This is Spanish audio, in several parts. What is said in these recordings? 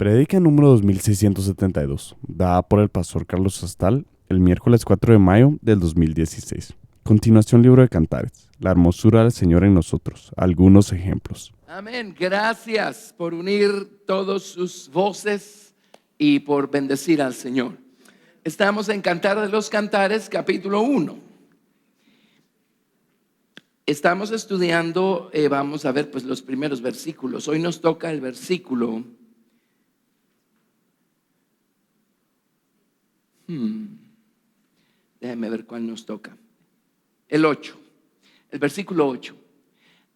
Predica número 2672, dada por el pastor Carlos Astal el miércoles 4 de mayo del 2016. Continuación, libro de Cantares, la hermosura del Señor en nosotros, algunos ejemplos. Amén. Gracias por unir todas sus voces y por bendecir al Señor. Estamos en Cantar de los Cantares, capítulo 1. Estamos estudiando, vamos a ver pues los primeros versículos. Hoy nos toca el versículo déjenme ver cuál nos toca. El 8, el versículo 8.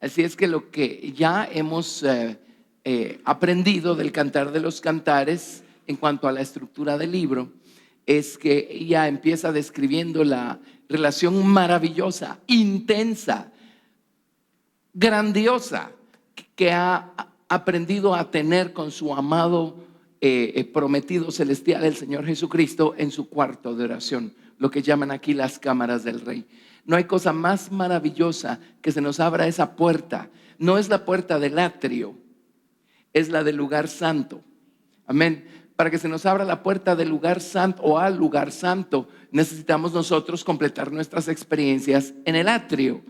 Así es que lo que ya hemos aprendido del Cantar de los Cantares en cuanto a la estructura del libro es que ella empieza describiendo la relación maravillosa, intensa, grandiosa que ha aprendido a tener con su amado prometido celestial, el Señor Jesucristo, en su cuarto de oración, lo que llaman aquí las cámaras del Rey. No hay cosa más maravillosa que se nos abra esa puerta. No es la puerta del atrio, es la del lugar santo. Amén. Para que se nos abra la puerta del lugar santo o al lugar santo, necesitamos nosotros completar nuestras experiencias en el atrio.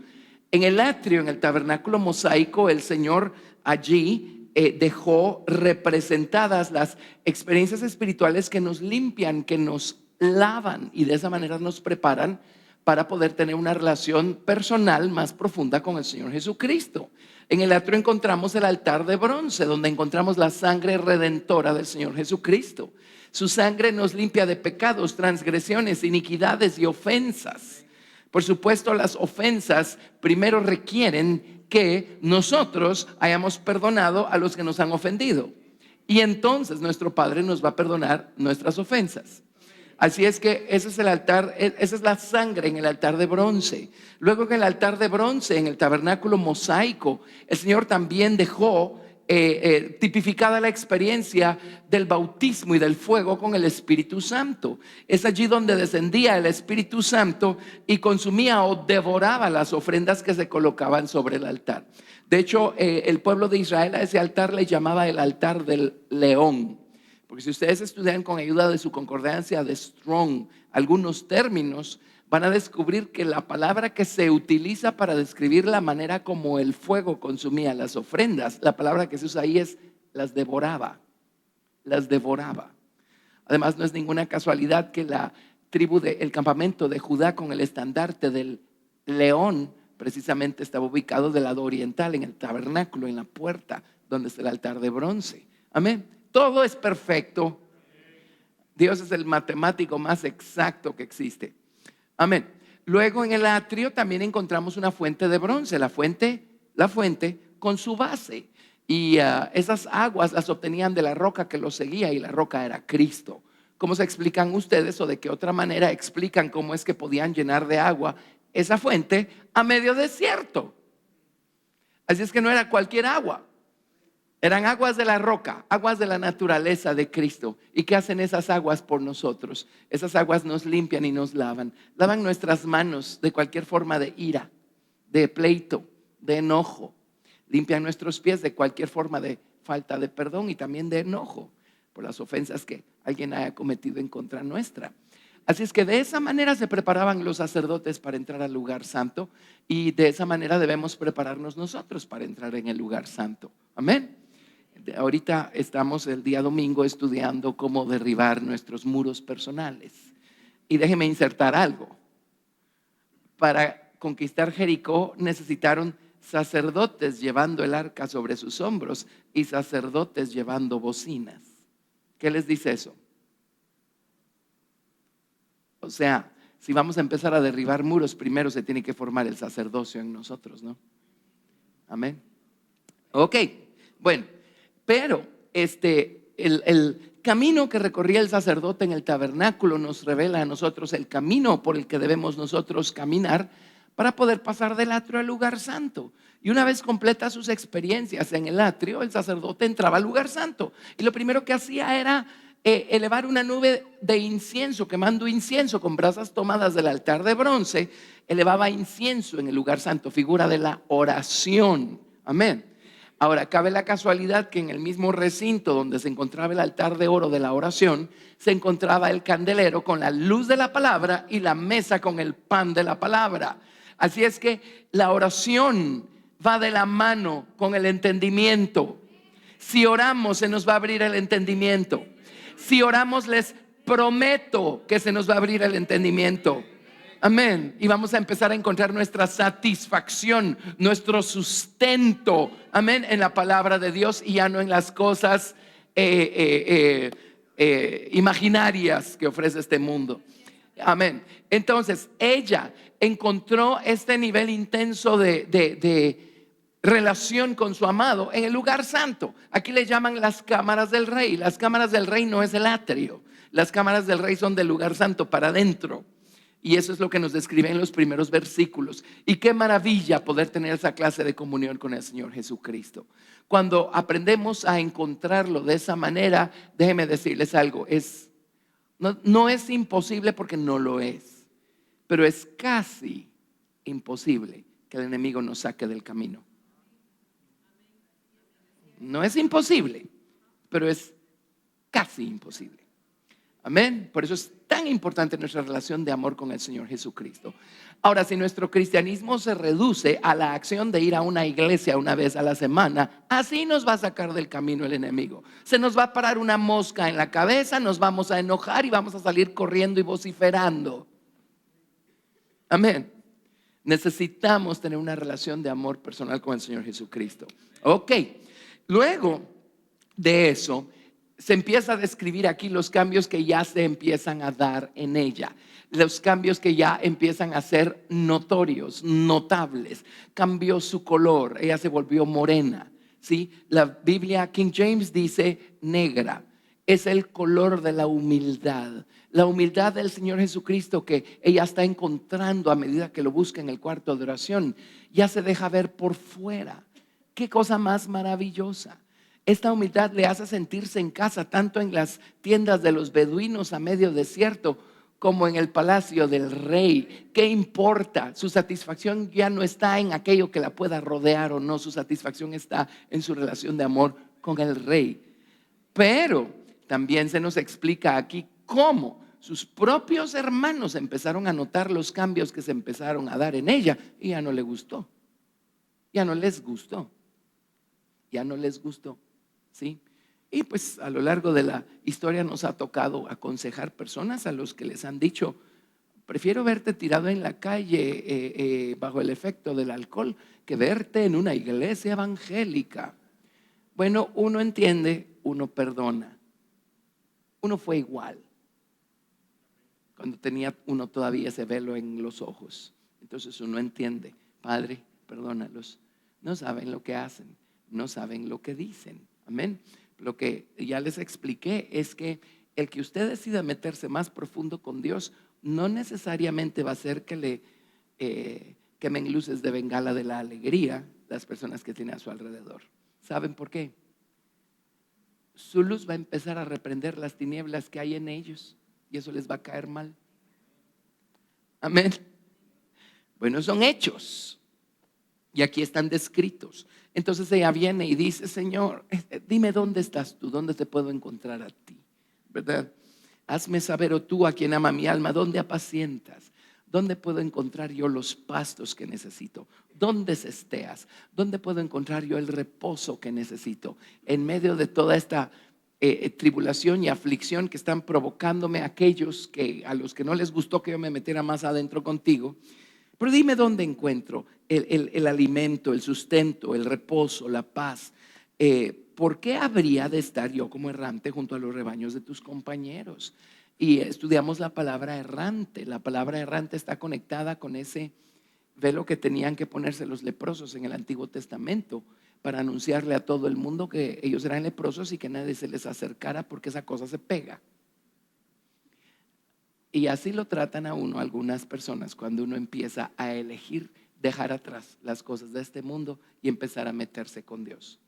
En el atrio, en el tabernáculo mosaico, el Señor allí dejó representadas las experiencias espirituales que nos limpian, que nos lavan y de esa manera nos preparan para poder tener una relación personal más profunda con el Señor Jesucristo. En el atrio encontramos el altar de bronce, donde encontramos la sangre redentora del Señor Jesucristo. Su sangre nos limpia de pecados, transgresiones, iniquidades y ofensas. Por supuesto, las ofensas primero requieren que nosotros hayamos perdonado a los que nos han ofendido. Y entonces nuestro Padre nos va a perdonar nuestras ofensas. Así es que ese es el altar, esa es la sangre en el altar de bronce. Luego en el altar de bronce, en el tabernáculo mosaico, el Señor también dejó tipificada la experiencia del bautismo y del fuego con el Espíritu Santo. Es allí donde descendía el Espíritu Santo y consumía o devoraba las ofrendas que se colocaban sobre el altar. De hecho, el pueblo de Israel a ese altar le llamaba el altar del león. Porque si ustedes estudian con ayuda de su concordancia de Strong algunos términos, van a descubrir que la palabra que se utiliza para describir la manera como el fuego consumía las ofrendas, la palabra que se usa ahí es las devoraba. Las devoraba. Además, no es ninguna casualidad que la tribu del campamento de Judá con el estandarte del león precisamente estaba ubicado del lado oriental, en el tabernáculo, en la puerta donde está el altar de bronce. Amén. Todo es perfecto. Dios es el matemático más exacto que existe. Amén. Luego en el atrio también encontramos una fuente de bronce, la fuente con su base. Y esas aguas las obtenían de la roca que los seguía, y la roca era Cristo. ¿Cómo se explican ustedes, o de qué otra manera explican cómo es que podían llenar de agua esa fuente a medio desierto? Así es que no era cualquier agua. Eran aguas de la roca, aguas de la naturaleza de Cristo. ¿Y qué hacen esas aguas por nosotros? Esas aguas nos limpian y nos lavan. Lavan nuestras manos de cualquier forma de ira, de pleito, de enojo. Limpian nuestros pies de cualquier forma de falta de perdón y también de enojo por las ofensas que alguien haya cometido en contra nuestra. Así es que de esa manera se preparaban los sacerdotes para entrar al lugar santo, y de esa manera debemos prepararnos nosotros para entrar en el lugar santo. Amén. Ahorita estamos el día domingo estudiando cómo derribar nuestros muros personales. Y déjeme insertar algo. Para conquistar Jericó necesitaron sacerdotes llevando el arca sobre sus hombros y sacerdotes llevando bocinas. ¿Qué les dice eso? O sea, si vamos a empezar a derribar muros, primero se tiene que formar el sacerdocio en nosotros, ¿no? Amén. Ok, bueno. Pero el camino que recorría el sacerdote en el tabernáculo nos revela a nosotros el camino por el que debemos nosotros caminar para poder pasar del atrio al lugar santo. Y una vez completa sus experiencias en el atrio, el sacerdote entraba al lugar santo. Y lo primero que hacía era elevar una nube de incienso, quemando incienso con brasas tomadas del altar de bronce. Elevaba incienso en el lugar santo, figura de la oración. Amén. Ahora, cabe la casualidad que en el mismo recinto donde se encontraba el altar de oro de la oración, se encontraba el candelero con la luz de la palabra y la mesa con el pan de la palabra. Así es que la oración va de la mano con el entendimiento. Si oramos, se nos va a abrir el entendimiento. Si oramos, les prometo que se nos va a abrir el entendimiento. Amén. Y vamos a empezar a encontrar nuestra satisfacción, nuestro sustento, amén, en la palabra de Dios y ya no en las cosas imaginarias que ofrece este mundo. Amén. Entonces, ella encontró este nivel intenso de relación con su amado en el lugar santo. Aquí le llaman las cámaras del rey. Las cámaras del rey no es el atrio. Las cámaras del rey son del lugar santo para adentro. Y eso es lo que nos describe en los primeros versículos. Y qué maravilla poder tener esa clase de comunión con el Señor Jesucristo. Cuando aprendemos a encontrarlo de esa manera, déjenme decirles algo, no es imposible porque no lo es, pero es casi imposible que el enemigo nos saque del camino. No es imposible, pero es casi imposible. Amén. Por eso es tan importante nuestra relación de amor con el Señor Jesucristo. Ahora, si nuestro cristianismo se reduce a la acción de ir a una iglesia una vez a la semana, así nos va a sacar del camino el enemigo. Se nos va a parar una mosca en la cabeza, nos vamos a enojar y vamos a salir corriendo y vociferando. Amén. Necesitamos tener una relación de amor personal con el Señor Jesucristo. Ok. Luego de eso, se empieza a describir aquí los cambios que ya se empiezan a dar en ella, los cambios que ya empiezan a ser notorios, notables. Cambió su color, ella se volvió morena, ¿sí? La Biblia King James dice negra. Es el color de la humildad del Señor Jesucristo que ella está encontrando a medida que lo busca en el cuarto de oración. Ya se deja ver por fuera. Qué cosa más maravillosa. Esta humildad le hace sentirse en casa tanto en las tiendas de los beduinos a medio desierto como en el palacio del rey. ¿Qué importa? Su satisfacción ya no está en aquello que la pueda rodear o no. Su satisfacción está en su relación de amor con el rey. Pero también se nos explica aquí cómo sus propios hermanos empezaron a notar los cambios que se empezaron a dar en ella y ya no le gustó. Ya no les gustó. Ya no les gustó. ¿Sí? Y pues a lo largo de la historia nos ha tocado aconsejar personas a los que les han dicho: prefiero verte tirado en la calle bajo el efecto del alcohol que verte en una iglesia evangélica. Bueno, uno entiende, uno perdona. Uno fue igual cuando tenía uno todavía ese velo en los ojos. Entonces uno entiende: Padre, perdónalos, no saben lo que hacen, no saben lo que dicen. Amén. Lo que ya les expliqué es que el que usted decida meterse más profundo con Dios no necesariamente va a hacer que le quemen luces de bengala de la alegría las personas que tiene a su alrededor. ¿Saben por qué? Su luz va a empezar a reprender las tinieblas que hay en ellos y eso les va a caer mal. Amén. Bueno, son hechos y aquí están descritos. Entonces ella viene y dice: Señor, dime dónde estás tú, dónde te puedo encontrar a ti, ¿verdad? Hazme saber, oh tú a quien ama mi alma, dónde apacientas, dónde puedo encontrar yo los pastos que necesito, dónde cesteas, dónde puedo encontrar yo el reposo que necesito en medio de toda esta tribulación y aflicción que están provocándome aquellos a los que no les gustó que yo me metiera más adentro contigo. Pero dime dónde encuentro el alimento, el sustento, el reposo, la paz. ¿Por qué habría de estar yo como errante junto a los rebaños de tus compañeros? Y estudiamos la palabra errante. La palabra errante está conectada con ese velo que tenían que ponerse los leprosos en el Antiguo Testamento para anunciarle a todo el mundo que ellos eran leprosos y que nadie se les acercara porque esa cosa se pega. Y así lo tratan a uno algunas personas cuando uno empieza a elegir dejar atrás las cosas de este mundo y empezar a meterse con Dios.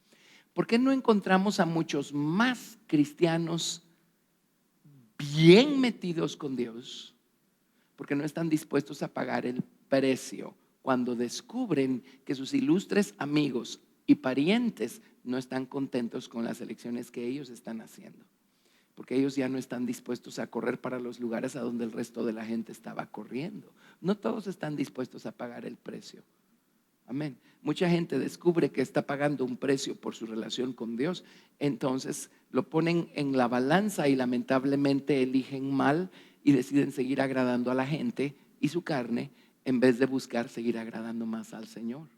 ¿Por qué no encontramos a muchos más cristianos bien metidos con Dios? Porque no están dispuestos a pagar el precio cuando descubren que sus ilustres amigos y parientes no están contentos con las elecciones que ellos están haciendo, porque ellos ya no están dispuestos a correr para los lugares a donde el resto de la gente estaba corriendo. No todos están dispuestos a pagar el precio. Amén. Mucha gente descubre que está pagando un precio por su relación con Dios, entonces lo ponen en la balanza y lamentablemente eligen mal y deciden seguir agradando a la gente y su carne en vez de buscar seguir agradando más al Señor.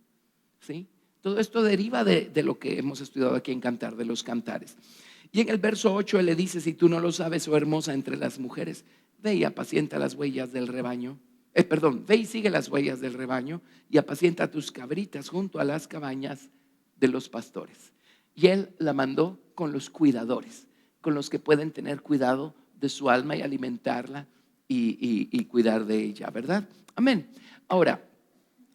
¿Sí? Todo esto deriva de lo que hemos estudiado aquí en Cantar de los Cantares. Y en el verso 8 él le dice: si tú no lo sabes, oh hermosa entre las mujeres, ve y apacienta las huellas del rebaño. Ve y sigue las huellas del rebaño y apacienta tus cabritas junto a las cabañas de los pastores. Y él la mandó con los cuidadores, con los que pueden tener cuidado de su alma y alimentarla y cuidar de ella, ¿verdad? Amén. Ahora,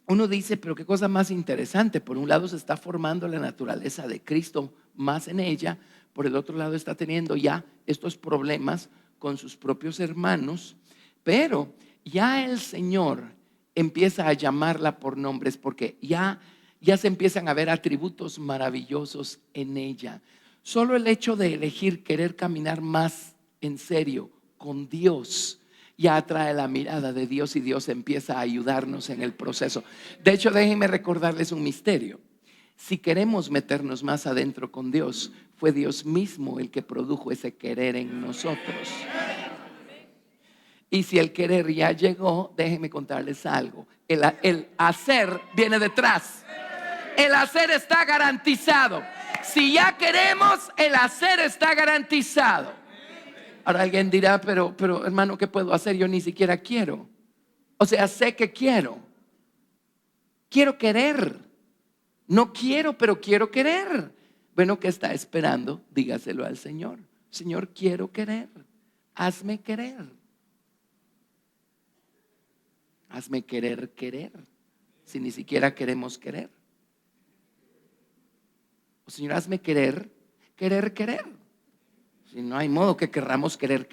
uno dice, pero qué cosa más interesante. Por un lado se está formando la naturaleza de Cristo más en ella, por el otro lado está teniendo ya estos problemas con sus propios hermanos, pero ya el Señor empieza a llamarla por nombres, porque ya se empiezan a ver atributos maravillosos en ella. Solo el hecho de elegir querer caminar más en serio con Dios ya atrae la mirada de Dios y Dios empieza a ayudarnos en el proceso. De hecho, déjenme recordarles un misterio. Si queremos meternos más adentro con Dios, fue Dios mismo el que produjo ese querer en nosotros. Y si el querer ya llegó, déjenme contarles algo. El hacer viene detrás. El hacer está garantizado. Si ya queremos, el hacer está garantizado. Ahora alguien dirá, pero hermano, ¿qué puedo hacer? Yo ni siquiera quiero. O sea, sé que quiero. Quiero querer. No quiero, pero quiero querer. Bueno, ¿qué está esperando? Dígaselo al Señor. Señor, quiero querer. Hazme querer. Hazme querer. Si ni siquiera queremos querer. O Señor, hazme querer. Si no hay modo que querramos querer.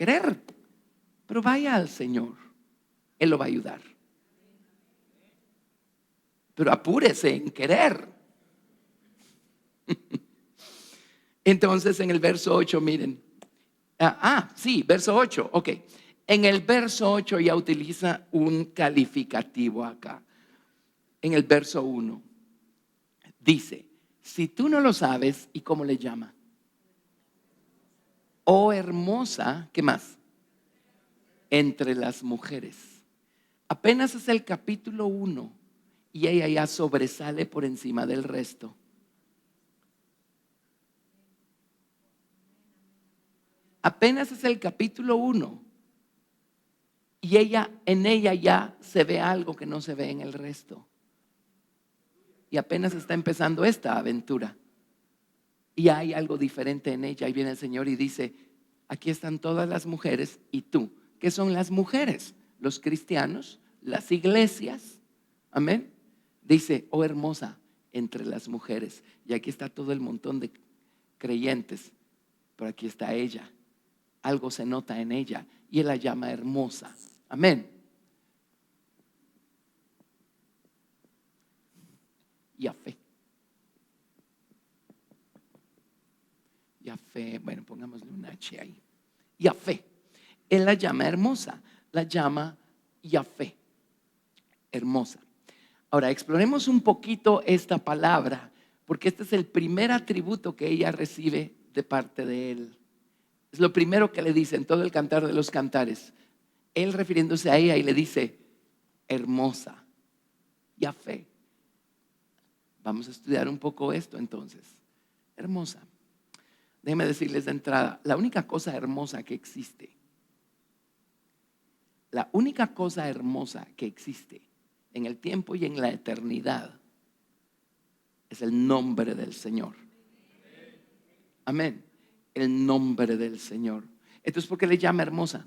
Pero vaya al Señor. Él lo va a ayudar. Pero apúrese en querer. Entonces en el verso 8, miren. Sí, verso 8, ok. En el verso 8 ya utiliza un calificativo acá. En el verso 1 dice: si tú no lo sabes, ¿y cómo le llama? Oh hermosa, ¿qué más? Entre las mujeres. Apenas es el capítulo 1 y ella ya sobresale por encima del resto. Apenas es el capítulo 1 y en ella ya se ve algo que no se ve en el resto. Y apenas está empezando esta aventura. Y hay algo diferente en ella. Y viene el Señor y dice: aquí están todas las mujeres y tú. ¿Qué son las mujeres? Los cristianos, las iglesias. Amén. Dice: oh hermosa entre las mujeres. Y aquí está todo el montón de creyentes. Pero aquí está ella. Algo se nota en ella y Él la llama hermosa. Amén. Y a fe. Bueno, pongámosle un H ahí. Yafé. Él la llama hermosa, la llama Yafé, hermosa. Ahora exploremos un poquito esta palabra, porque este es el primer atributo que ella recibe de parte de Él. Es lo primero que le dice en todo el Cantar de los Cantares. Él refiriéndose a ella y le dice: hermosa, Yafé. Vamos a estudiar un poco esto entonces. Hermosa. Déjenme decirles de entrada, la única cosa hermosa que existe, la única cosa hermosa que existe en el tiempo y en la eternidad es el nombre del Señor. Amén. El nombre del Señor. Entonces, ¿por qué le llama hermosa?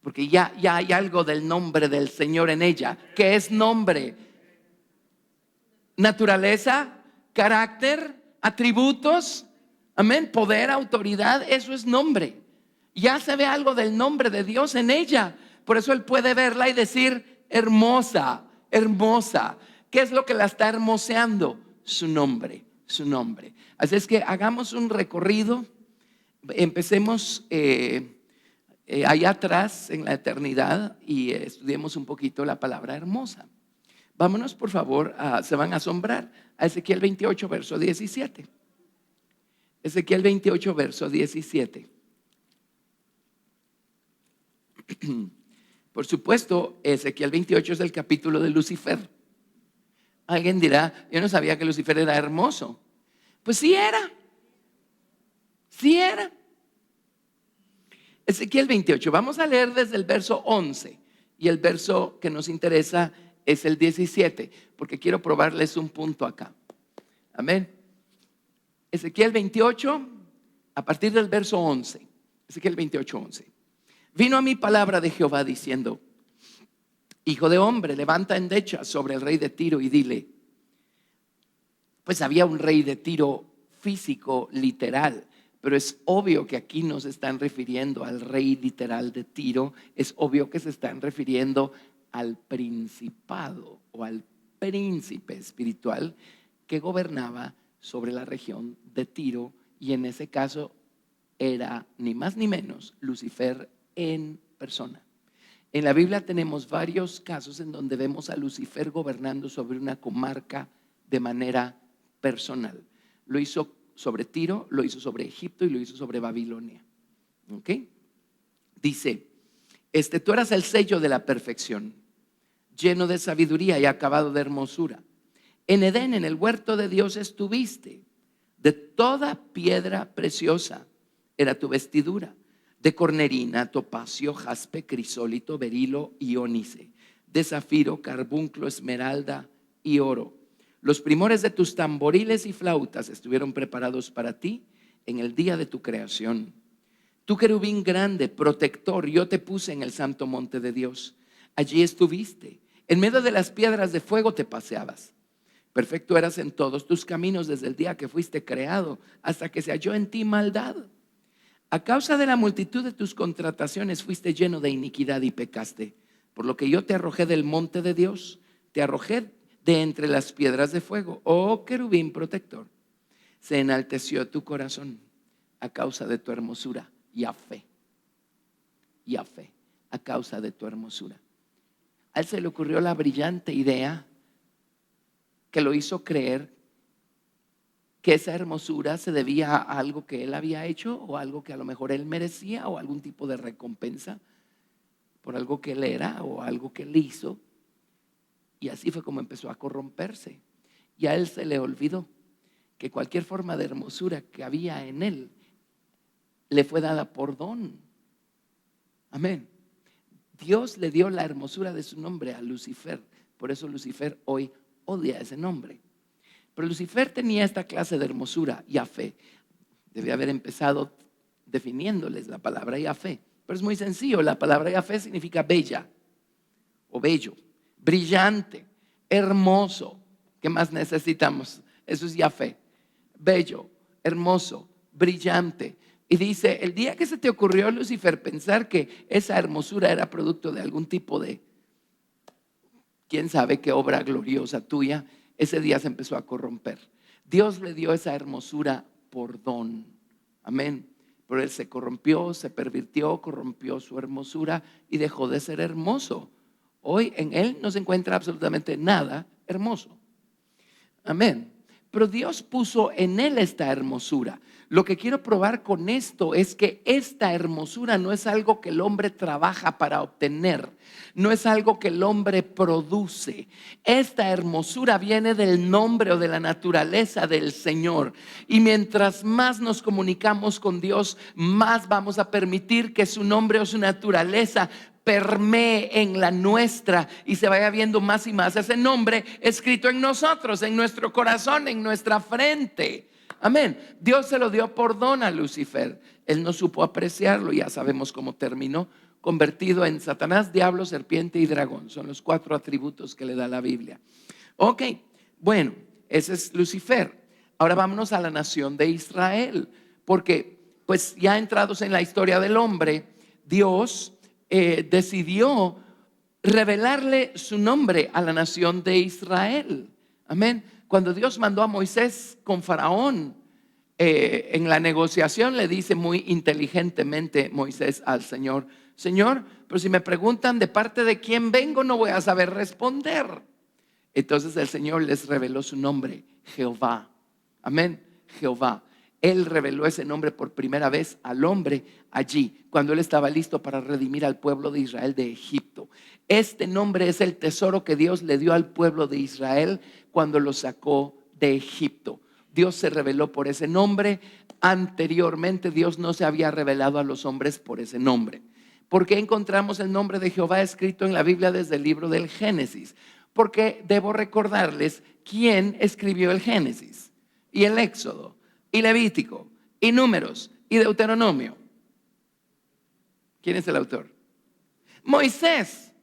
Porque ya hay algo del nombre del Señor en ella. ¿Qué es nombre? Naturaleza, carácter, atributos, amén, poder, autoridad, eso es nombre. Ya se ve algo del nombre de Dios en ella. Por eso Él puede verla y decir: hermosa, hermosa. ¿Qué es lo que la está hermoseando? Su nombre, su nombre. Así es que hagamos un recorrido. Empecemos allá atrás en la eternidad y estudiemos un poquito la palabra hermosa. Vámonos por favor, se van a asombrar, a Ezequiel 28, verso 17. Ezequiel 28, verso 17. Por supuesto, Ezequiel 28 es el capítulo de Lucifer. Alguien dirá, yo no sabía que Lucifer era hermoso. Pues sí era. Sí era. Ezequiel 28, vamos a leer desde el verso 11 y el verso que nos interesa es el 17, porque quiero probarles un punto acá. Amén. Ezequiel 28, a partir del verso 11. Ezequiel 28, 11. Vino a mí palabra de Jehová diciendo: hijo de hombre, levanta endecha sobre el rey de Tiro y dile. Pues había un rey de Tiro físico, literal, pero es obvio que aquí no se están refiriendo al rey literal de Tiro, es obvio que se están refiriendo al principado o al príncipe espiritual que gobernaba sobre la región de Tiro, y en ese caso era ni más ni menos Lucifer en persona. En la Biblia tenemos varios casos en donde vemos a Lucifer gobernando sobre una comarca de manera personal. Lo hizo sobre Tiro, lo hizo sobre Egipto y lo hizo sobre Babilonia. ¿Ok? Dice, tú eras el sello de la perfección, lleno de sabiduría y acabado de hermosura. En Edén, en el huerto de Dios estuviste. De toda piedra preciosa era tu vestidura, de cornerina, topacio, jaspe, crisólito, berilo y ónice, de zafiro, carbunclo, esmeralda y oro. Los primores de tus tamboriles y flautas estuvieron preparados para ti en el día de tu creación. Tu querubín grande, protector, yo te puse en el santo monte de Dios. Allí estuviste. En medio de las piedras de fuego te paseabas. Perfecto eras en todos tus caminos desde el día que fuiste creado hasta que se halló en ti maldad. A causa de la multitud de tus contrataciones fuiste lleno de iniquidad y pecaste. Por lo que yo te arrojé del monte de Dios, te arrojé de entre las piedras de fuego. Oh querubín protector, se enalteció tu corazón a causa de tu hermosura. Yahvé, a causa de tu hermosura. A él se le ocurrió la brillante idea que lo hizo creer que esa hermosura se debía a algo que él había hecho o algo que a lo mejor él merecía o algún tipo de recompensa por algo que él era o algo que él hizo. Y así fue como empezó a corromperse. Y a él se le olvidó que cualquier forma de hermosura que había en él le fue dada por don. Amén. Dios le dio la hermosura de su nombre a Lucifer. Por eso Lucifer hoy odia ese nombre. Pero Lucifer tenía esta clase de hermosura, Yahvé. Debe haber empezado definiéndoles la palabra Yahvé. Pero es muy sencillo, la palabra Yahvé significa bella o bello, brillante, hermoso. ¿Qué más necesitamos? Eso es Yahvé. Bello, hermoso, brillante. Y dice, el día que se te ocurrió, Lucifer, pensar que esa hermosura era producto de algún tipo de, quién sabe qué obra gloriosa tuya, ese día se empezó a corromper. Dios le dio esa hermosura por don. Amén. Pero él se corrompió, se pervirtió, corrompió su hermosura y dejó de ser hermoso. Hoy en él no se encuentra absolutamente nada hermoso. Amén. Pero Dios puso en él esta hermosura. Lo que quiero probar con esto es que esta hermosura no es algo que el hombre trabaja para obtener, no es algo que el hombre produce. Esta hermosura viene del nombre o de la naturaleza del Señor. Y mientras más nos comunicamos con Dios, más vamos a permitir que su nombre o su naturaleza permee en la nuestra y se vaya viendo más y más ese nombre escrito en nosotros, en nuestro corazón, en nuestra frente. Amén. Dios se lo dio por don a Lucifer. Él no supo apreciarlo. Ya sabemos cómo terminó, convertido en Satanás, diablo, serpiente y dragón. Son los 4 atributos que le da la Biblia. Ok, bueno, ese es Lucifer. Ahora vámonos a la nación de Israel, porque pues ya entrados en la historia del hombre, Dios decidió revelarle su nombre a la nación de Israel. Amén. Cuando Dios mandó a Moisés con Faraón, en la negociación le dice muy inteligentemente Moisés al Señor: Señor, pero si me preguntan de parte de quién vengo, no voy a saber responder. Entonces el Señor les reveló su nombre, Jehová. Amén, Jehová. Él reveló ese nombre por primera vez al hombre allí, cuando él estaba listo para redimir al pueblo de Israel de Egipto. Este nombre es el tesoro que Dios le dio al pueblo de Israel cuando lo sacó de Egipto. Dios se reveló por ese nombre. Anteriormente Dios no se había revelado a los hombres por ese nombre. ¿Por qué encontramos el nombre de Jehová escrito en la Biblia desde el libro del Génesis? Porque debo recordarles quién escribió el Génesis y el Éxodo y Levítico y Números y Deuteronomio. ¿Quién es el autor? Moisés.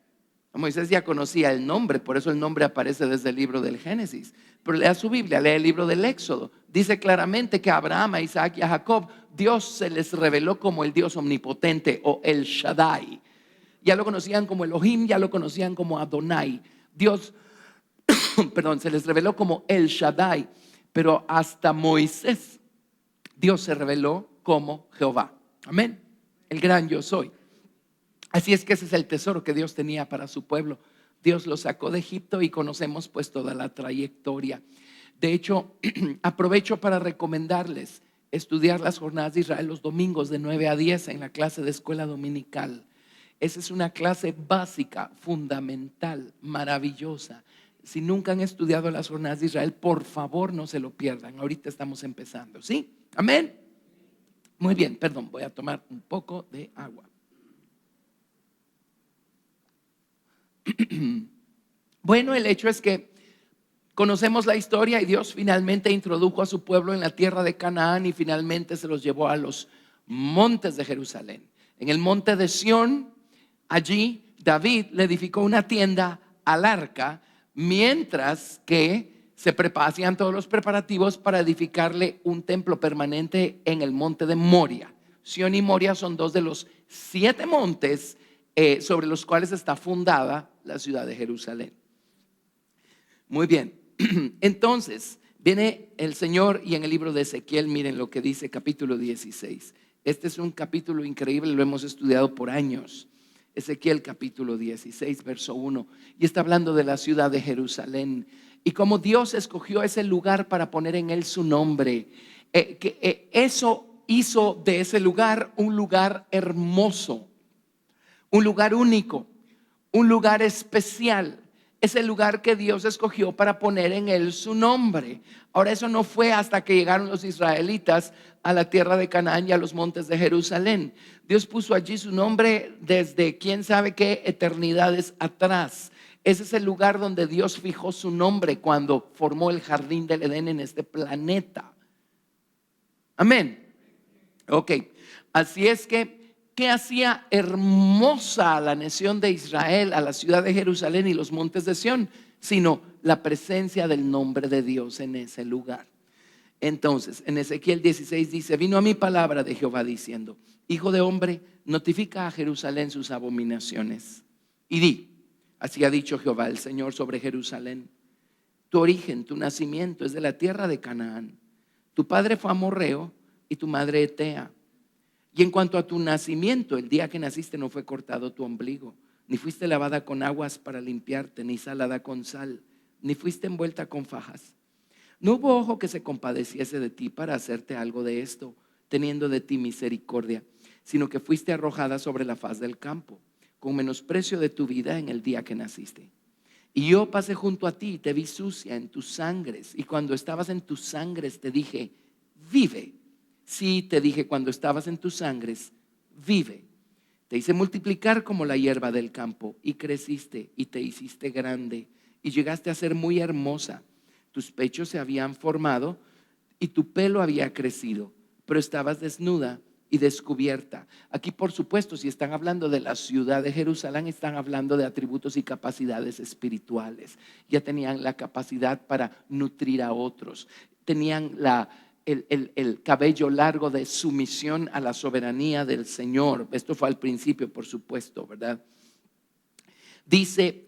Moisés ya conocía el nombre, por eso el nombre aparece desde el libro del Génesis. Pero lea su Biblia, lea el libro del Éxodo. Dice claramente que a Abraham, a Isaac y a Jacob Dios se les reveló como el Dios omnipotente o el Shaddai. Ya lo conocían como Elohim, ya lo conocían como Adonai. Dios, perdón, se les reveló como el Shaddai. Pero hasta Moisés Dios se reveló como Jehová. Amén. El gran yo soy. Así es que ese es el tesoro que Dios tenía para su pueblo. Dios lo sacó de Egipto y conocemos pues toda la trayectoria. De hecho, aprovecho para recomendarles estudiar las jornadas de Israel los domingos de 9 a 10 en la clase de escuela dominical. Esa es una clase básica, fundamental, maravillosa. Si nunca han estudiado las jornadas de Israel, por favor no se lo pierdan. Ahorita estamos empezando, ¿sí? Amén. Muy bien, perdón, voy a tomar un poco de agua. Bueno, el hecho es que conocemos la historia y Dios finalmente introdujo a su pueblo en la tierra de Canaán y finalmente se los llevó a los montes de Jerusalén. En el monte de Sión, allí David le edificó una tienda al arca, mientras que hacían todos los preparativos para edificarle un templo permanente en el monte de Moria. Sión y Moria son dos de los 7 montes sobre los cuales está fundada la ciudad de Jerusalén. Muy bien, entonces viene el Señor y en el libro de Ezequiel, miren lo que dice capítulo 16. Este es un capítulo increíble, lo hemos estudiado por años. Ezequiel capítulo 16, verso 1, y está hablando de la ciudad de Jerusalén y cómo Dios escogió ese lugar para poner en él su nombre. Eso hizo de ese lugar un lugar hermoso, un lugar único, un lugar especial. Es el lugar que Dios escogió para poner en él su nombre. Ahora, eso no fue hasta que llegaron los israelitas a la tierra de Canaán y a los montes de Jerusalén. Dios puso allí su nombre desde quién sabe qué eternidades atrás. Ese es el lugar donde Dios fijó su nombre cuando formó el jardín del Edén en este planeta. Amén. Ok, así es que ¿qué hacía hermosa a la nación de Israel, a la ciudad de Jerusalén y los montes de Sión? Sino la presencia del nombre de Dios en ese lugar. Entonces, en Ezequiel 16 dice: vino a mí palabra de Jehová diciendo: hijo de hombre, notifica a Jerusalén sus abominaciones y di: así ha dicho Jehová el Señor sobre Jerusalén, tu origen, tu nacimiento es de la tierra de Canaán, tu padre fue amorreo y tu madre etea. Y en cuanto a tu nacimiento, el día que naciste no fue cortado tu ombligo, ni fuiste lavada con aguas para limpiarte, ni salada con sal, ni fuiste envuelta con fajas. No hubo ojo que se compadeciese de ti para hacerte algo de esto, teniendo de ti misericordia, sino que fuiste arrojada sobre la faz del campo, con menosprecio de tu vida en el día que naciste. Y yo pasé junto a ti y te vi sucia en tus sangres, y cuando estabas en tus sangres te dije: vive. Sí, te dije cuando estabas en tus sangres: vive. Te hice multiplicar como la hierba del campo, y creciste y te hiciste grande, y llegaste a ser muy hermosa. Tus pechos se habían formado y tu pelo había crecido, pero estabas desnuda y descubierta. Aquí, por supuesto, si están hablando de la ciudad de Jerusalén, están hablando de atributos y capacidades espirituales. Ya tenían la capacidad para nutrir a otros, tenían el cabello largo de sumisión a la soberanía del Señor. Esto fue al principio, por supuesto, ¿verdad? Dice,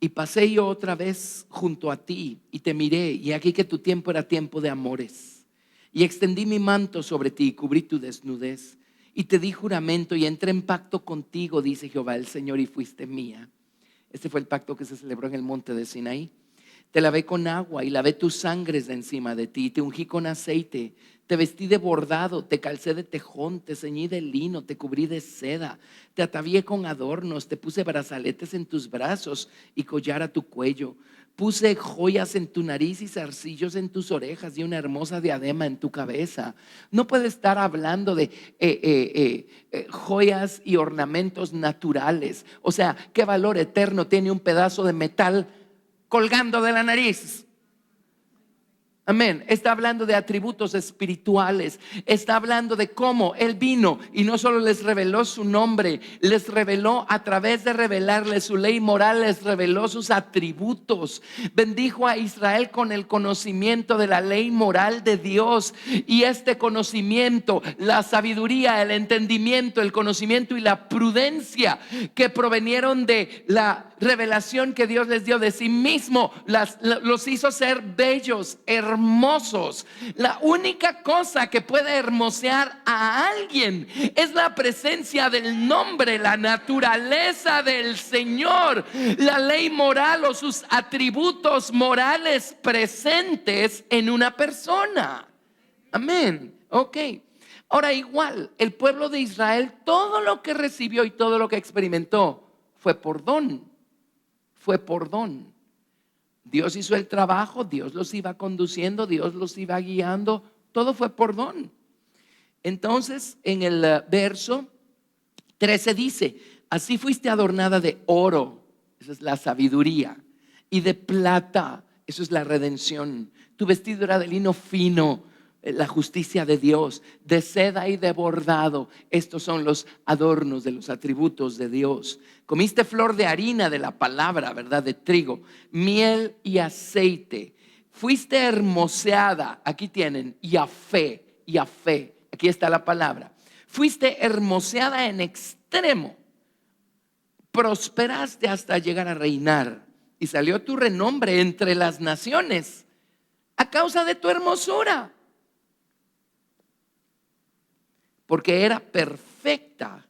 y pasé yo otra vez junto a ti y te miré, y aquí que tu tiempo era tiempo de amores. Y extendí mi manto sobre ti y cubrí tu desnudez. Y te di juramento y entré en pacto contigo, dice Jehová el Señor, y fuiste mía. Este fue el pacto que se celebró en el monte de Sinaí. Te lavé con agua y lavé tus sangres de encima de ti. Te ungí con aceite. Te vestí de bordado, te calcé de tejón, te ceñí de lino, te cubrí de seda. Te atavié con adornos, te puse brazaletes en tus brazos y collar a tu cuello. Puse joyas en tu nariz y zarcillos en tus orejas y una hermosa diadema en tu cabeza. No puedes estar hablando de joyas y ornamentos naturales. O sea, ¿qué valor eterno tiene un pedazo de metal colgando de la nariz? Amén. Está hablando de atributos espirituales. Está hablando de cómo Él vino y no solo les reveló su nombre, les reveló a través de revelarles su ley moral, les reveló sus atributos. Bendijo a Israel con el conocimiento de la ley moral de Dios. Y este conocimiento, la sabiduría, el entendimiento, el conocimiento y la prudencia que provenieron de la revelación que Dios les dio de sí mismo, los hizo ser bellos, hermosos. La única cosa que puede hermosear a alguien es la presencia del nombre, la naturaleza del Señor, la ley moral o sus atributos morales presentes en una persona. Amén. Ok. Ahora igual, el pueblo de Israel, todo lo que recibió y todo lo que experimentó fue por don. Fue por don. Dios hizo el trabajo, Dios los iba conduciendo, Dios los iba guiando, todo fue por don. Entonces, en el verso 13 dice: así fuiste adornada de oro, esa es la sabiduría, y de plata, eso es la redención. Tu vestido era de lino fino, la justicia de Dios, de seda y de bordado. Estos son los adornos de los atributos de Dios. Comiste flor de harina de la palabra, ¿verdad? De trigo, miel y aceite. Fuiste hermoseada, aquí tienen, y a fe, aquí está la palabra. Fuiste hermoseada en extremo, prosperaste hasta llegar a reinar, y salió tu renombre entre las naciones a causa de tu hermosura, porque era perfecta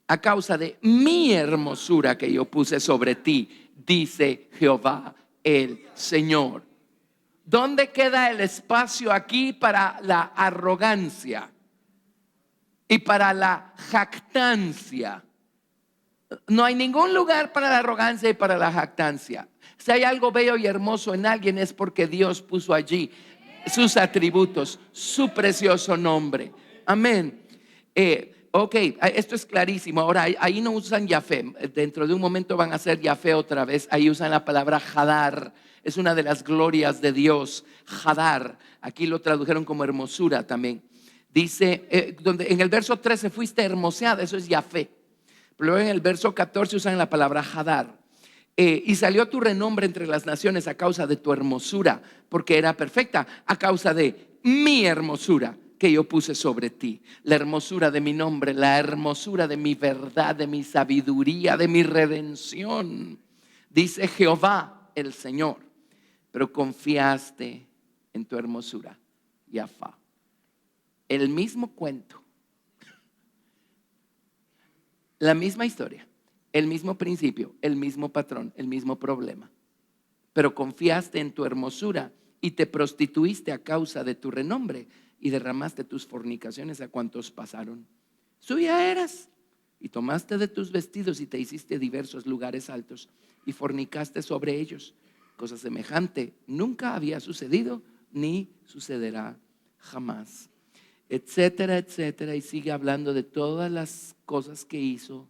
a causa de mi hermosura que yo puse sobre ti, dice Jehová el Señor. ¿Dónde queda el espacio aquí para la arrogancia y para la jactancia? No hay ningún lugar para la arrogancia y para la jactancia. Si hay algo bello y hermoso en alguien, es porque Dios puso allí sus atributos, su precioso nombre. Amén. Ok, esto es clarísimo. Ahora, ahí no usan Yahvé. Dentro de un momento van a hacer Yahvé otra vez. Ahí usan la palabra Hadar. Es una de las glorias de Dios. Hadar. Aquí lo tradujeron como hermosura también. Dice, donde en el verso 13 fuiste hermoseada, eso es Yahvé. Pero luego en el verso 14 usan la palabra Hadar. Y salió tu renombre entre las naciones a causa de tu hermosura, porque era perfecta, a causa de mi hermosura que yo puse sobre ti. La hermosura de mi nombre, la hermosura de mi verdad, de mi sabiduría, de mi redención, dice Jehová el Señor. Pero confiaste en tu hermosura, Yafá. El mismo cuento, la misma historia, el mismo principio, el mismo patrón, el mismo problema. Pero confiaste en tu hermosura y te prostituiste a causa de tu renombre y derramaste tus fornicaciones a cuantos pasaron. Suya eras y tomaste de tus vestidos y te hiciste diversos lugares altos y fornicaste sobre ellos. Cosa semejante nunca había sucedido ni sucederá jamás. Etcétera, etcétera. Y sigue hablando de todas las cosas que hizo.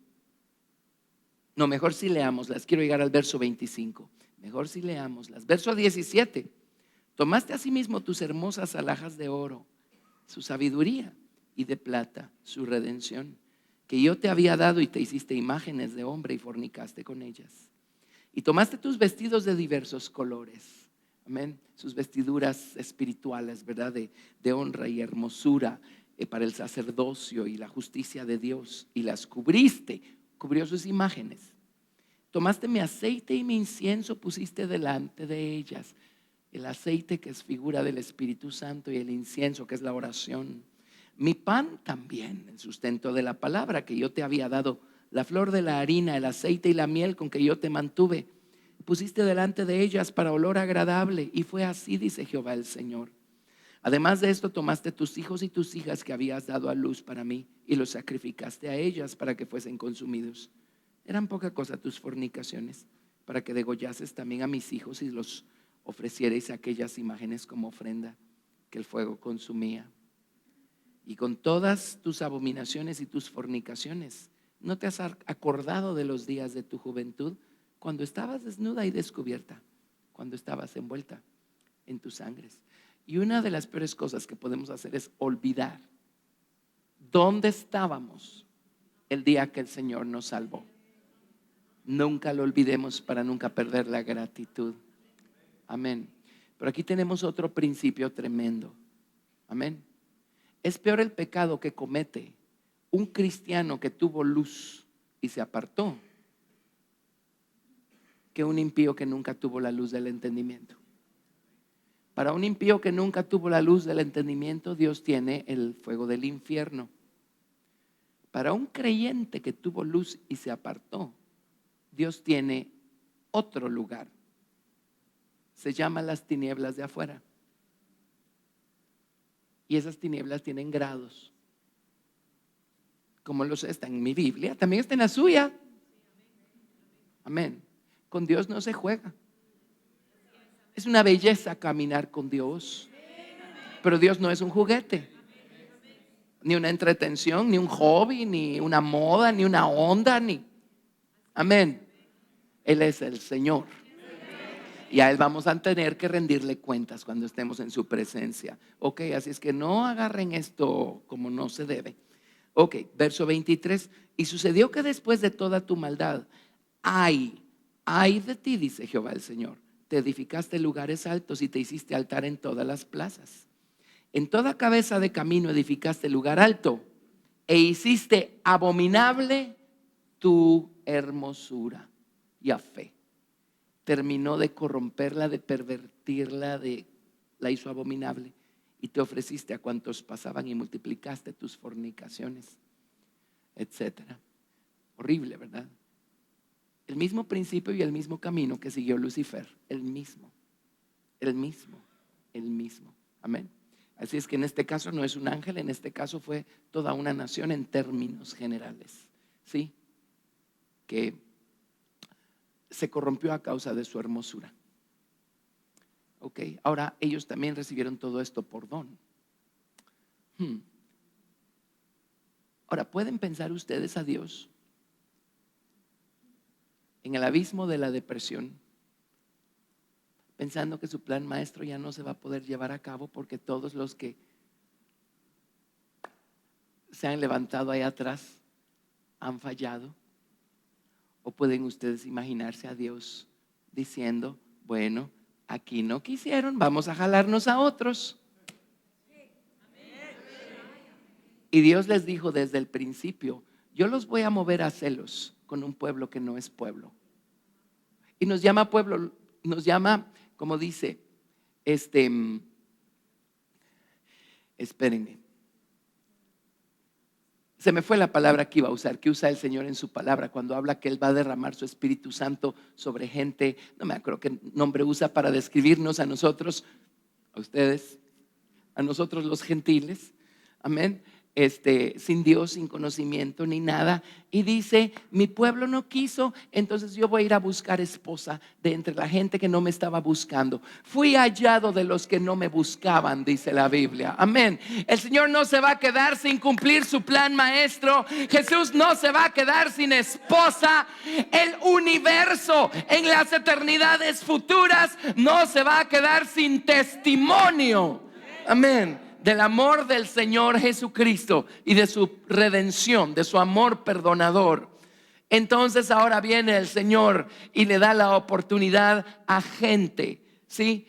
No, mejor si leámoslas. Quiero llegar al verso 25. Mejor si leámoslas. Verso 17. Tomaste asimismo tus hermosas alhajas de oro, su sabiduría, y de plata, su redención, que yo te había dado, y te hiciste imágenes de hombre y fornicaste con ellas. Y tomaste tus vestidos de diversos colores. Amén. Sus vestiduras espirituales, ¿verdad? De honra y hermosura para el sacerdocio y la justicia de Dios. Y las cubriste, cubrió sus imágenes. Tomaste mi aceite y mi incienso, pusiste delante de ellas. El aceite, que es figura del Espíritu Santo, y el incienso, que es la oración. Mi pan también, el sustento de la palabra que yo te había dado, la flor de la harina, el aceite y la miel con que yo te mantuve, pusiste delante de ellas para olor agradable. Y fue así, dice Jehová el Señor. Además de esto, tomaste tus hijos y tus hijas que habías dado a luz para mí y los sacrificaste a ellas para que fuesen consumidos. Eran poca cosa tus fornicaciones, para que degollases también a mis hijos y los ofrecierais aquellas imágenes como ofrenda que el fuego consumía. Y con todas tus abominaciones y tus fornicaciones, ¿no te has acordado de los días de tu juventud, cuando estabas desnuda y descubierta, cuando estabas envuelta en tus sangres? Y una de las peores cosas que podemos hacer es olvidar dónde estábamos el día que el Señor nos salvó. Nunca lo olvidemos para nunca perder la gratitud. Amén. Pero aquí tenemos otro principio tremendo. Amén. Es peor el pecado que comete un cristiano que tuvo luz y se apartó, que un impío que nunca tuvo la luz del entendimiento. Para un impío que nunca tuvo la luz del entendimiento, Dios tiene el fuego del infierno. Para un creyente que tuvo luz y se apartó, Dios tiene otro lugar. Se llama las tinieblas de afuera. Y esas tinieblas tienen grados. Como los está en mi Biblia, también está en la suya. Amén. Con Dios no se juega. Es una belleza caminar con Dios. Pero Dios no es un juguete, ni una entretención, ni un hobby, ni una moda, ni una onda, ni. Amén. Él es el Señor. Y a Él vamos a tener que rendirle cuentas cuando estemos en su presencia. Ok, así es que no agarren esto como no se debe. Ok, verso 23. Y sucedió que después de toda tu maldad, ay de ti, dice Jehová el Señor. Te edificaste lugares altos y te hiciste altar en todas las plazas. En toda cabeza de camino edificaste lugar alto e hiciste abominable tu hermosura. Yahvé terminó de corromperla, de pervertirla, la hizo abominable, y te ofreciste a cuantos pasaban y multiplicaste tus fornicaciones, etcétera. Horrible, ¿verdad? El mismo principio y el mismo camino que siguió Lucifer, el mismo. Amén. Así es que en este caso no es un ángel, en este caso fue toda una nación en términos generales, ¿sí? Que se corrompió a causa de su hermosura. Ok, ahora ellos también recibieron todo esto por don. Ahora, ¿pueden pensar ustedes a Dios en el abismo de la depresión, pensando que su plan maestro ya no se va a poder llevar a cabo porque todos los que se han levantado ahí atrás han fallado? ¿O pueden ustedes imaginarse a Dios diciendo, bueno, aquí no quisieron, vamos a jalarnos a otros? Y Dios les dijo desde el principio, yo los voy a mover a celos con un pueblo que no es pueblo. Y nos llama pueblo, nos llama, como dice, espérenme. Se me fue la palabra que iba a usar, que usa el Señor en su palabra cuando habla que Él va a derramar su Espíritu Santo sobre gente. No me acuerdo qué nombre usa para describirnos a nosotros, a ustedes, a nosotros los gentiles. Amén. Sin Dios, sin conocimiento ni nada. Y dice, mi pueblo no quiso, entonces yo voy a ir a buscar esposa de entre la gente que no me estaba buscando. Fui hallado de los que no me buscaban, dice la Biblia. Amén. El Señor no se va a quedar sin cumplir su plan maestro. Jesús no se va a quedar sin esposa. El universo en las eternidades futuras no se va a quedar sin testimonio. Amén. Del amor del Señor Jesucristo y de su redención, de su amor perdonador. Entonces ahora viene el Señor y le da la oportunidad a gente, ¿sí?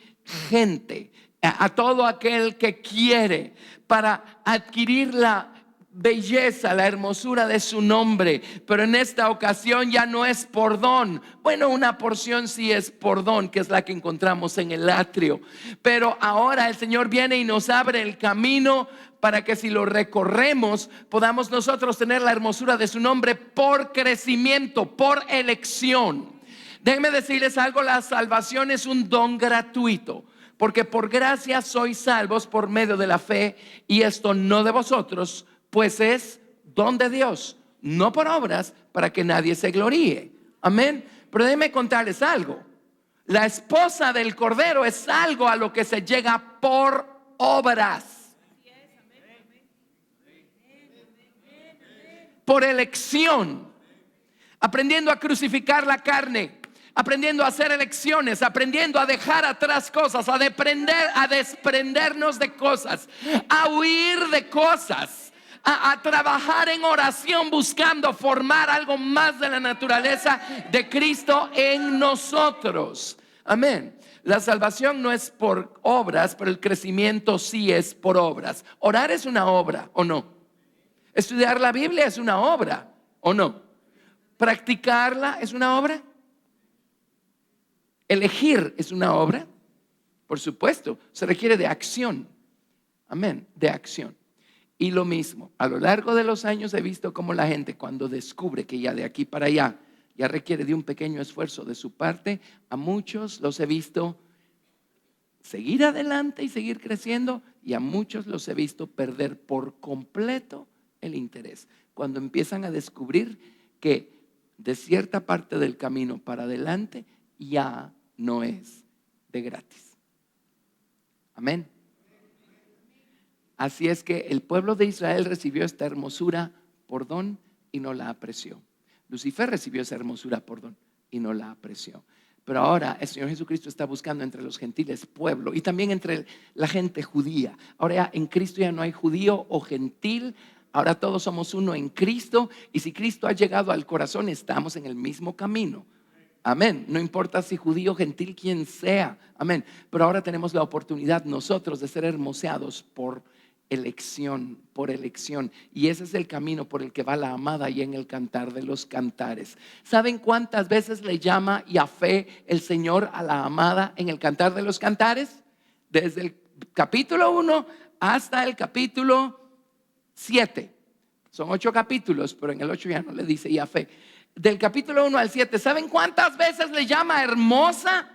Gente, a todo aquel que quiere, para adquirir belleza, la hermosura de su nombre. Pero en esta ocasión ya no es por don. Bueno, una porción sí es por don, que es la que encontramos en el atrio. Pero ahora el Señor viene y nos abre el camino para que si lo recorremos podamos nosotros tener la hermosura de su nombre por crecimiento, por elección. Déjenme decirles algo, la salvación es un don gratuito, porque por gracia sois salvos por medio de la fe, y esto no de vosotros, pues es don de Dios, no por obras, para que nadie se gloríe. Amén. Pero déjenme contarles algo. La esposa del Cordero es algo a lo que se llega por obras, por elección, aprendiendo a crucificar la carne, aprendiendo a hacer elecciones, aprendiendo a dejar atrás cosas, a desprendernos de cosas, a huir de cosas, a trabajar en oración buscando formar algo más de la naturaleza de Cristo en nosotros. Amén. La salvación no es por obras, pero el crecimiento sí es por obras. Orar es una obra, ¿o no? Estudiar la Biblia es una obra, ¿o no? Practicarla es una obra. Elegir es una obra, por supuesto, se requiere de acción. Amén, de acción. Y lo mismo, a lo largo de los años he visto cómo la gente, cuando descubre que ya de aquí para allá ya requiere de un pequeño esfuerzo de su parte, a muchos los he visto seguir adelante y seguir creciendo, y a muchos los he visto perder por completo el interés cuando empiezan a descubrir que de cierta parte del camino para adelante ya no es de gratis. Amén. Así es que el pueblo de Israel recibió esta hermosura por don y no la apreció. Lucifer recibió esa hermosura por don y no la apreció. Pero ahora el Señor Jesucristo está buscando entre los gentiles pueblo, y también entre la gente judía. Ahora ya en Cristo ya no hay judío o gentil. Ahora todos somos uno en Cristo, y si Cristo ha llegado al corazón, estamos en el mismo camino. Amén. No importa si judío, gentil, quien sea. Amén. Pero ahora tenemos la oportunidad nosotros de ser hermoseados por elección, por elección. Y ese es el camino por el que va la amada y en el Cantar de los Cantares. ¿Saben cuántas veces le llama Yahvé el Señor a la amada en el Cantar de los Cantares? Desde el capítulo 1 hasta el capítulo 7. Son 8 capítulos, pero en el 8 ya no le dice Yahvé. Del capítulo 1 al 7, ¿saben cuántas veces le llama hermosa?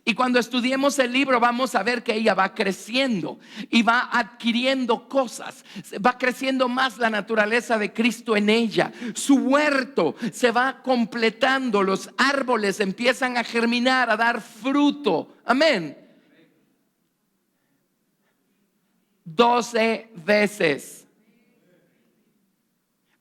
Y cuando estudiemos el libro vamos a ver que ella va creciendo y va adquiriendo cosas. Va creciendo más la naturaleza de Cristo en ella. Su huerto se va completando. Los árboles empiezan a germinar, a dar fruto. Amén. 12 veces.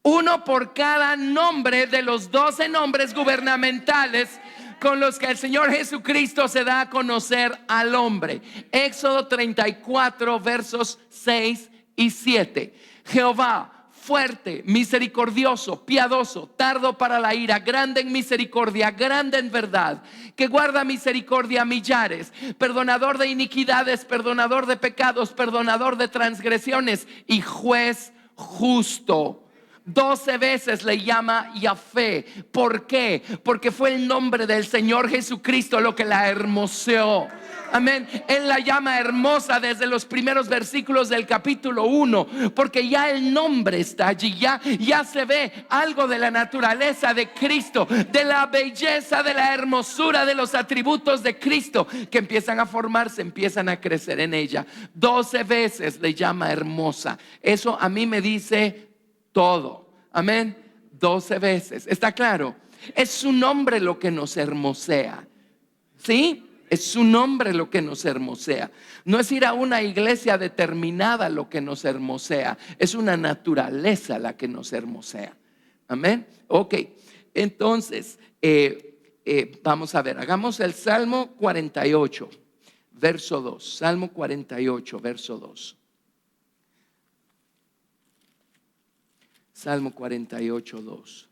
Uno por cada nombre de los 12 nombres gubernamentales con los que el Señor Jesucristo se da a conocer al hombre. Éxodo 34 versos 6 y 7. Jehová, fuerte, misericordioso, piadoso, tardo para la ira, grande en misericordia, grande en verdad, que guarda misericordia a millares, perdonador de iniquidades, perdonador de pecados, perdonador de transgresiones y juez justo. 12 veces le llama Yahvé. ¿Por qué? Porque fue el nombre del Señor Jesucristo lo que la hermoseó. Amén. Él la llama hermosa desde los primeros versículos del capítulo 1, porque ya el nombre está allí, ya se ve algo de la naturaleza de Cristo, de la belleza, de la hermosura, de los atributos de Cristo que empiezan a formarse, empiezan a crecer en ella. 12 veces le llama hermosa. Eso a mí me dice todo. Amén. 12 veces. ¿Está claro? Es su nombre lo que nos hermosea. ¿Sí? Es su nombre lo que nos hermosea. No es ir a una iglesia determinada lo que nos hermosea. Es una naturaleza la que nos hermosea. Amén. Ok. Entonces, vamos a ver. Hagamos el Salmo 48, verso 2. Salmo 48, verso 2. Salmo 48, 2.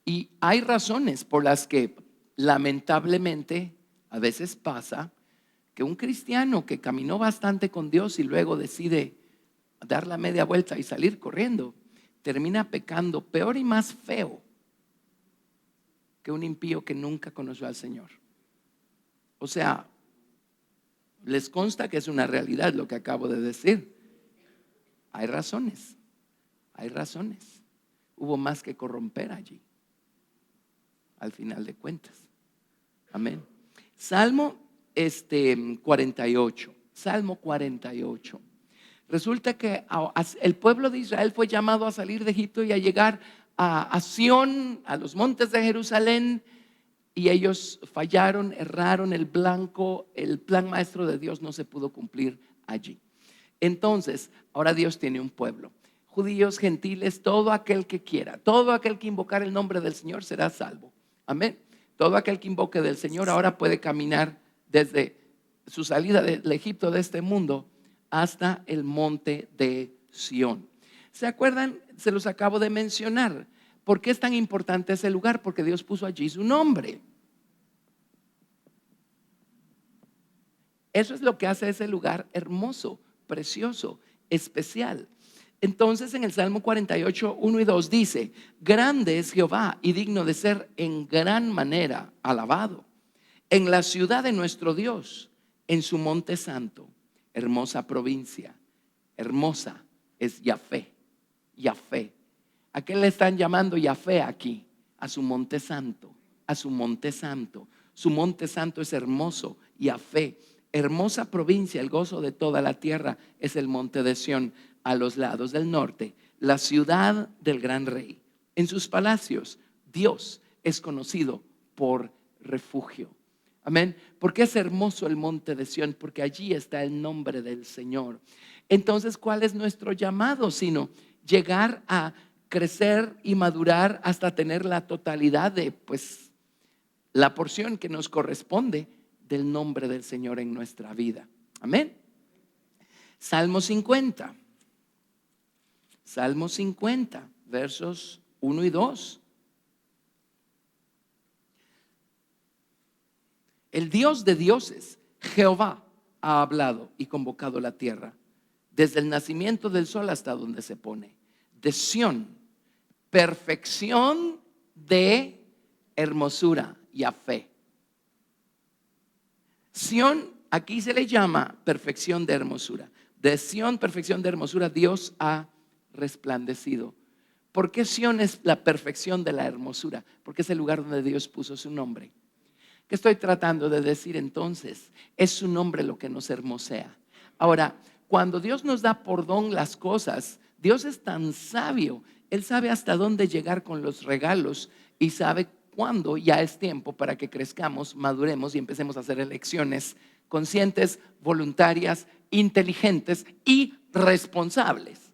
Y hay razones por las que lamentablemente a veces pasa que un cristiano que caminó bastante con Dios y luego decide dar la media vuelta y salir corriendo, termina pecando peor y más feo que un impío que nunca conoció al Señor. O sea, les consta que es una realidad lo que acabo de decir. Hay razones, hay razones. Hubo más que corromper allí, al final de cuentas. Amén. Salmo 48. Salmo 48. Resulta que el pueblo de Israel fue llamado a salir de Egipto y a llegar a Sión, a los montes de Jerusalén, y ellos fallaron, erraron el blanco, el plan maestro de Dios no se pudo cumplir allí. Entonces, ahora Dios tiene un pueblo, judíos, gentiles, todo aquel que quiera, todo aquel que invocar el nombre del Señor será salvo. Amén. Todo aquel que invoque del Señor ahora puede caminar desde su salida del Egipto, de este mundo, hasta el monte de Sión. ¿Se acuerdan? Se los acabo de mencionar. ¿Por qué es tan importante ese lugar? Porque Dios puso allí su nombre. Eso es lo que hace ese lugar hermoso, precioso, especial. Entonces en el Salmo 48, 1 y 2 dice: grande es Jehová y digno de ser en gran manera alabado en la ciudad de nuestro Dios, en su monte santo. Hermosa provincia, hermosa es Yahvé. Yahvé. ¿A qué le están llamando Yahvé aquí? A su monte santo, a su monte santo. Su monte santo es hermoso, Yahvé. Hermosa provincia, el gozo de toda la tierra es el monte de Sión, a los lados del norte, la ciudad del gran rey. En sus palacios Dios es conocido por refugio. Amén. Porque es hermoso el monte de Sión, porque allí está el nombre del Señor. Entonces, ¿cuál es nuestro llamado? Sino llegar a crecer y madurar hasta tener la totalidad de, pues, la porción que nos corresponde del nombre del Señor en nuestra vida. Amén. Salmo 50. Salmo 50, versos 1 y 2. El Dios de dioses, Jehová, ha hablado y convocado la tierra, desde el nacimiento del sol hasta donde se pone. De Sión, perfección de hermosura, Yahvé. Sión, aquí se le llama perfección de hermosura. De Sión, perfección de hermosura, Dios ha resplandecido. ¿Por qué Sión es la perfección de la hermosura? Porque es el lugar donde Dios puso su nombre. ¿Qué estoy tratando de decir entonces? Es su nombre lo que nos hermosea. Ahora, cuando Dios nos da por don las cosas, Dios es tan sabio. Él sabe hasta dónde llegar con los regalos y sabe cuándo ya es tiempo para que crezcamos, maduremos y empecemos a hacer elecciones conscientes, voluntarias, inteligentes y responsables.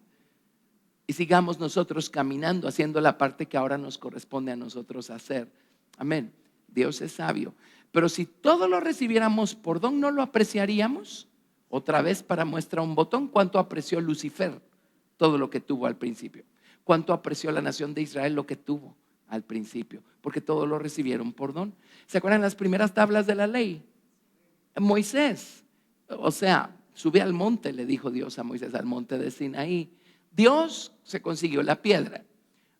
Y sigamos nosotros caminando, haciendo la parte que ahora nos corresponde a nosotros hacer. Amén. Dios es sabio. Pero si todo lo recibiéramos por don, ¿no lo apreciaríamos? Otra vez, para muestra un botón, ¿cuánto apreció Lucifer todo lo que tuvo al principio? ¿Cuánto apreció la nación de Israel lo que tuvo al principio? Porque todo lo recibieron por don. ¿Se acuerdan las primeras tablas de la ley? Moisés, o sea, sube al monte, le dijo Dios a Moisés, al monte de Sinaí. Dios se consiguió la piedra.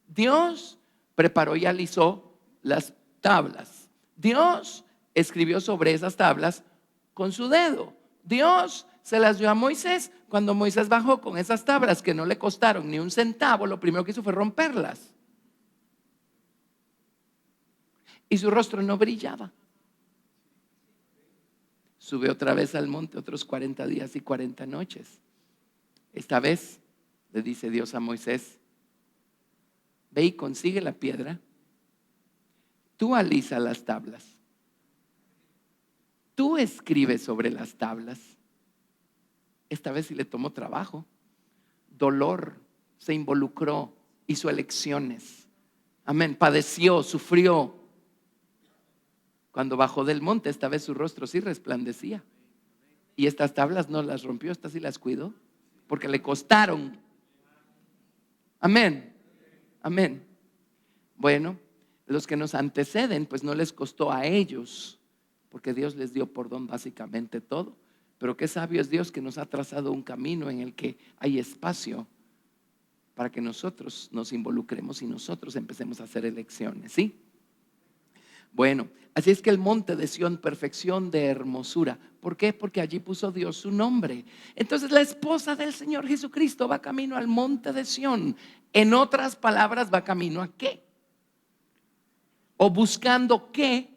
Dios preparó y alisó las tablas. Dios escribió sobre esas tablas con su dedo. Dios se las dio a Moisés. Cuando Moisés bajó con esas tablas que no le costaron ni un centavo, lo primero que hizo fue romperlas. Y su rostro no brillaba. Sube otra vez al monte otros 40 días y 40 noches. Esta vez le dice Dios a Moisés: ve y consigue la piedra. Tú alisa las tablas. Tú escribes sobre las tablas. Esta vez sí le tomó trabajo, dolor, se involucró, hizo elecciones. Amén, padeció, sufrió. Cuando bajó del monte, esta vez su rostro sí resplandecía. Y estas tablas no las rompió, estas sí las cuidó, porque le costaron. Amén, amén. Bueno, los que nos anteceden, pues no les costó a ellos, porque Dios les dio por don básicamente todo. Pero qué sabio es Dios que nos ha trazado un camino en el que hay espacio para que nosotros nos involucremos y nosotros empecemos a hacer elecciones, ¿sí? Bueno, así es que el monte de Sión, perfección de hermosura. ¿Por qué? Porque allí puso Dios su nombre. Entonces la esposa del Señor Jesucristo va camino al monte de Sión. En otras palabras, va camino ¿a qué? O buscando qué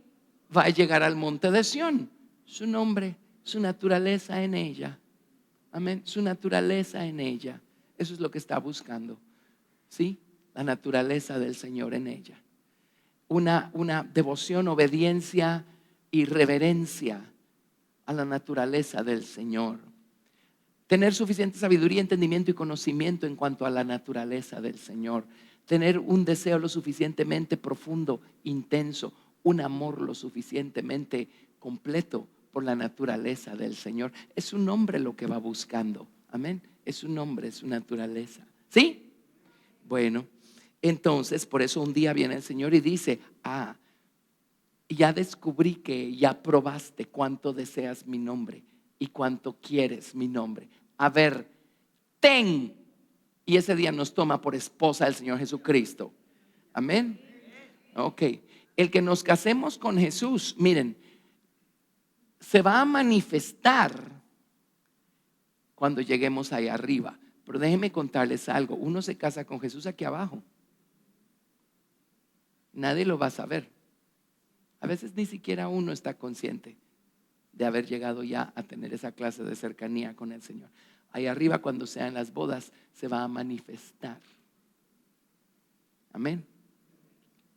va a llegar al monte de Sión. Su nombre, su naturaleza en ella. Amén. Su naturaleza en ella. Eso es lo que está buscando. ¿Sí? La naturaleza del Señor en ella. Una devoción, obediencia y reverencia a la naturaleza del Señor. Tener suficiente sabiduría, entendimiento y conocimiento en cuanto a la naturaleza del Señor. Tener un deseo lo suficientemente profundo, intenso, un amor lo suficientemente completo por la naturaleza del Señor. Es un hombre lo que va buscando. Amén. Es un hombre, es su naturaleza. ¿Sí? Bueno, entonces por eso un día viene el Señor y dice: ya descubrí que ya probaste cuánto deseas mi nombre y cuánto quieres mi nombre. A ver, ten. Y ese día nos toma por esposa el Señor Jesucristo. Amén. Ok. El que nos casemos con Jesús, miren, se va a manifestar cuando lleguemos ahí arriba. Pero déjenme contarles algo. Uno se casa con Jesús aquí abajo. Nadie lo va a saber. A veces ni siquiera uno está consciente de haber llegado ya a tener esa clase de cercanía con el Señor. Ahí arriba, cuando sean las bodas, se va a manifestar. Amén.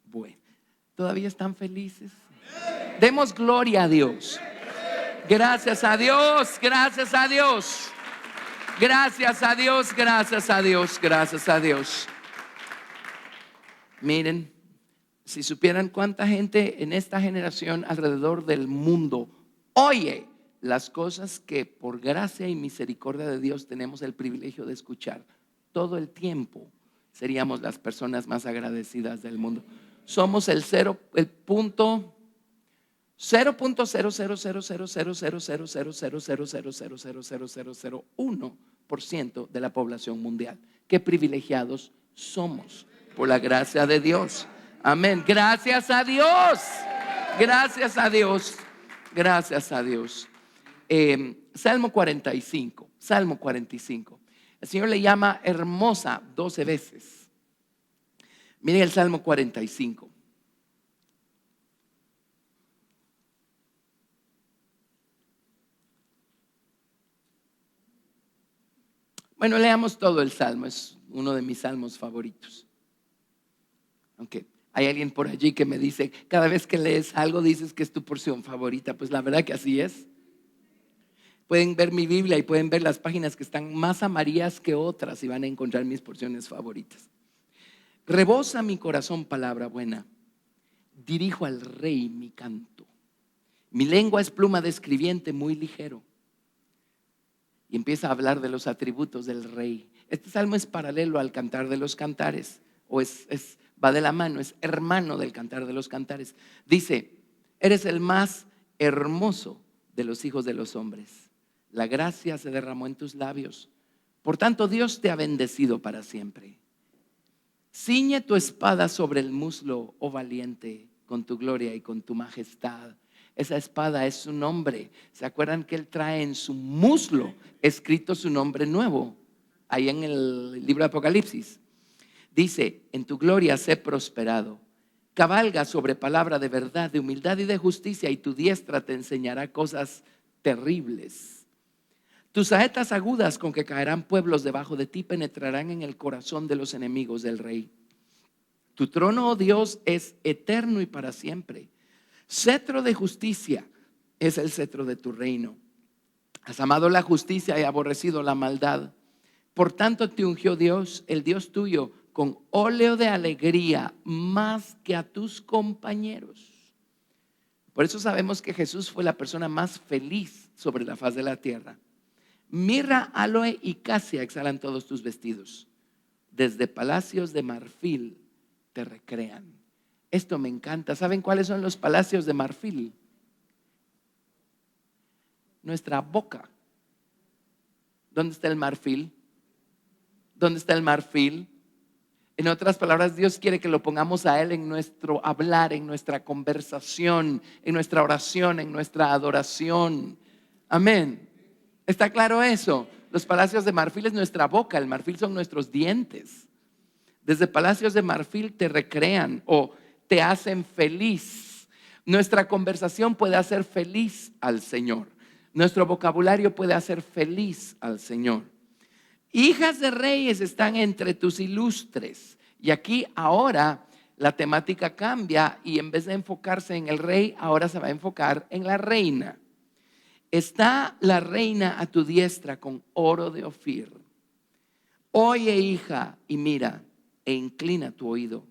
Bueno, ¿todavía están felices? Demos gloria a Dios. Gracias a Dios, gracias a Dios. Gracias a Dios, gracias a Dios, gracias a Dios. Miren, si supieran cuánta gente en esta generación alrededor del mundo oye las cosas que por gracia y misericordia de Dios tenemos el privilegio de escuchar todo el tiempo, seríamos las personas más agradecidas del mundo. Somos el punto 0.000000000000000000001% de la población mundial. Qué privilegiados somos por la gracia de Dios. Amén. Gracias a Dios. Gracias a Dios. Gracias a Dios. Salmo 45. Salmo 45. El Señor le llama hermosa 12 veces. Miren el Salmo 45. Bueno, leamos todo el Salmo. Es uno de mis salmos favoritos. Aunque hay alguien por allí que me dice: cada vez que lees algo dices que es tu porción favorita. Pues la verdad que así es. Pueden ver mi Biblia y pueden ver las páginas que están más amarillas que otras y van a encontrar mis porciones favoritas. Rebosa mi corazón palabra buena. Dirijo al rey mi canto. Mi lengua es pluma de escribiente muy ligero. Y empieza a hablar de los atributos del rey. Este salmo es paralelo al Cantar de los Cantares, o va de la mano, es hermano del Cantar de los Cantares. Dice: eres el más hermoso de los hijos de los hombres. La gracia se derramó en tus labios. Por tanto, Dios te ha bendecido para siempre. Ciñe tu espada sobre el muslo, oh valiente, con tu gloria y con tu majestad. Esa espada es su nombre. ¿Se acuerdan que él trae en su muslo escrito su nombre nuevo? Ahí en el libro de Apocalipsis. Dice: en tu gloria sé prosperado. Cabalga sobre palabra de verdad, de humildad y de justicia, y tu diestra te enseñará cosas terribles. Tus saetas agudas con que caerán pueblos debajo de ti penetrarán en el corazón de los enemigos del rey. Tu trono, oh Dios, es eterno y para siempre. Cetro de justicia es el cetro de tu reino. Has amado la justicia y aborrecido la maldad. Por tanto te ungió Dios, el Dios tuyo, con óleo de alegría más que a tus compañeros. Por eso sabemos que Jesús fue la persona más feliz sobre la faz de la tierra. Mirra, aloe y casia exhalan todos tus vestidos. Desde palacios de marfil te recrean. Esto me encanta. ¿Saben cuáles son los palacios de marfil? Nuestra boca. ¿Dónde está el marfil? ¿Dónde está el marfil? En otras palabras, Dios quiere que lo pongamos a Él en nuestro hablar, en nuestra conversación, en nuestra oración, en nuestra adoración. Amén. ¿Está claro eso? Los palacios de marfil es nuestra boca, el marfil son nuestros dientes. Desde palacios de marfil te recrean o te hacen feliz. Nuestra conversación puede hacer feliz al Señor. Nuestro vocabulario puede hacer feliz al Señor. Hijas de reyes están entre tus ilustres. Y aquí ahora la temática cambia y en vez de enfocarse en el rey, ahora se va a enfocar en la reina. Está la reina a tu diestra con oro de Ofir. Oye, hija, y mira, e inclina tu oído.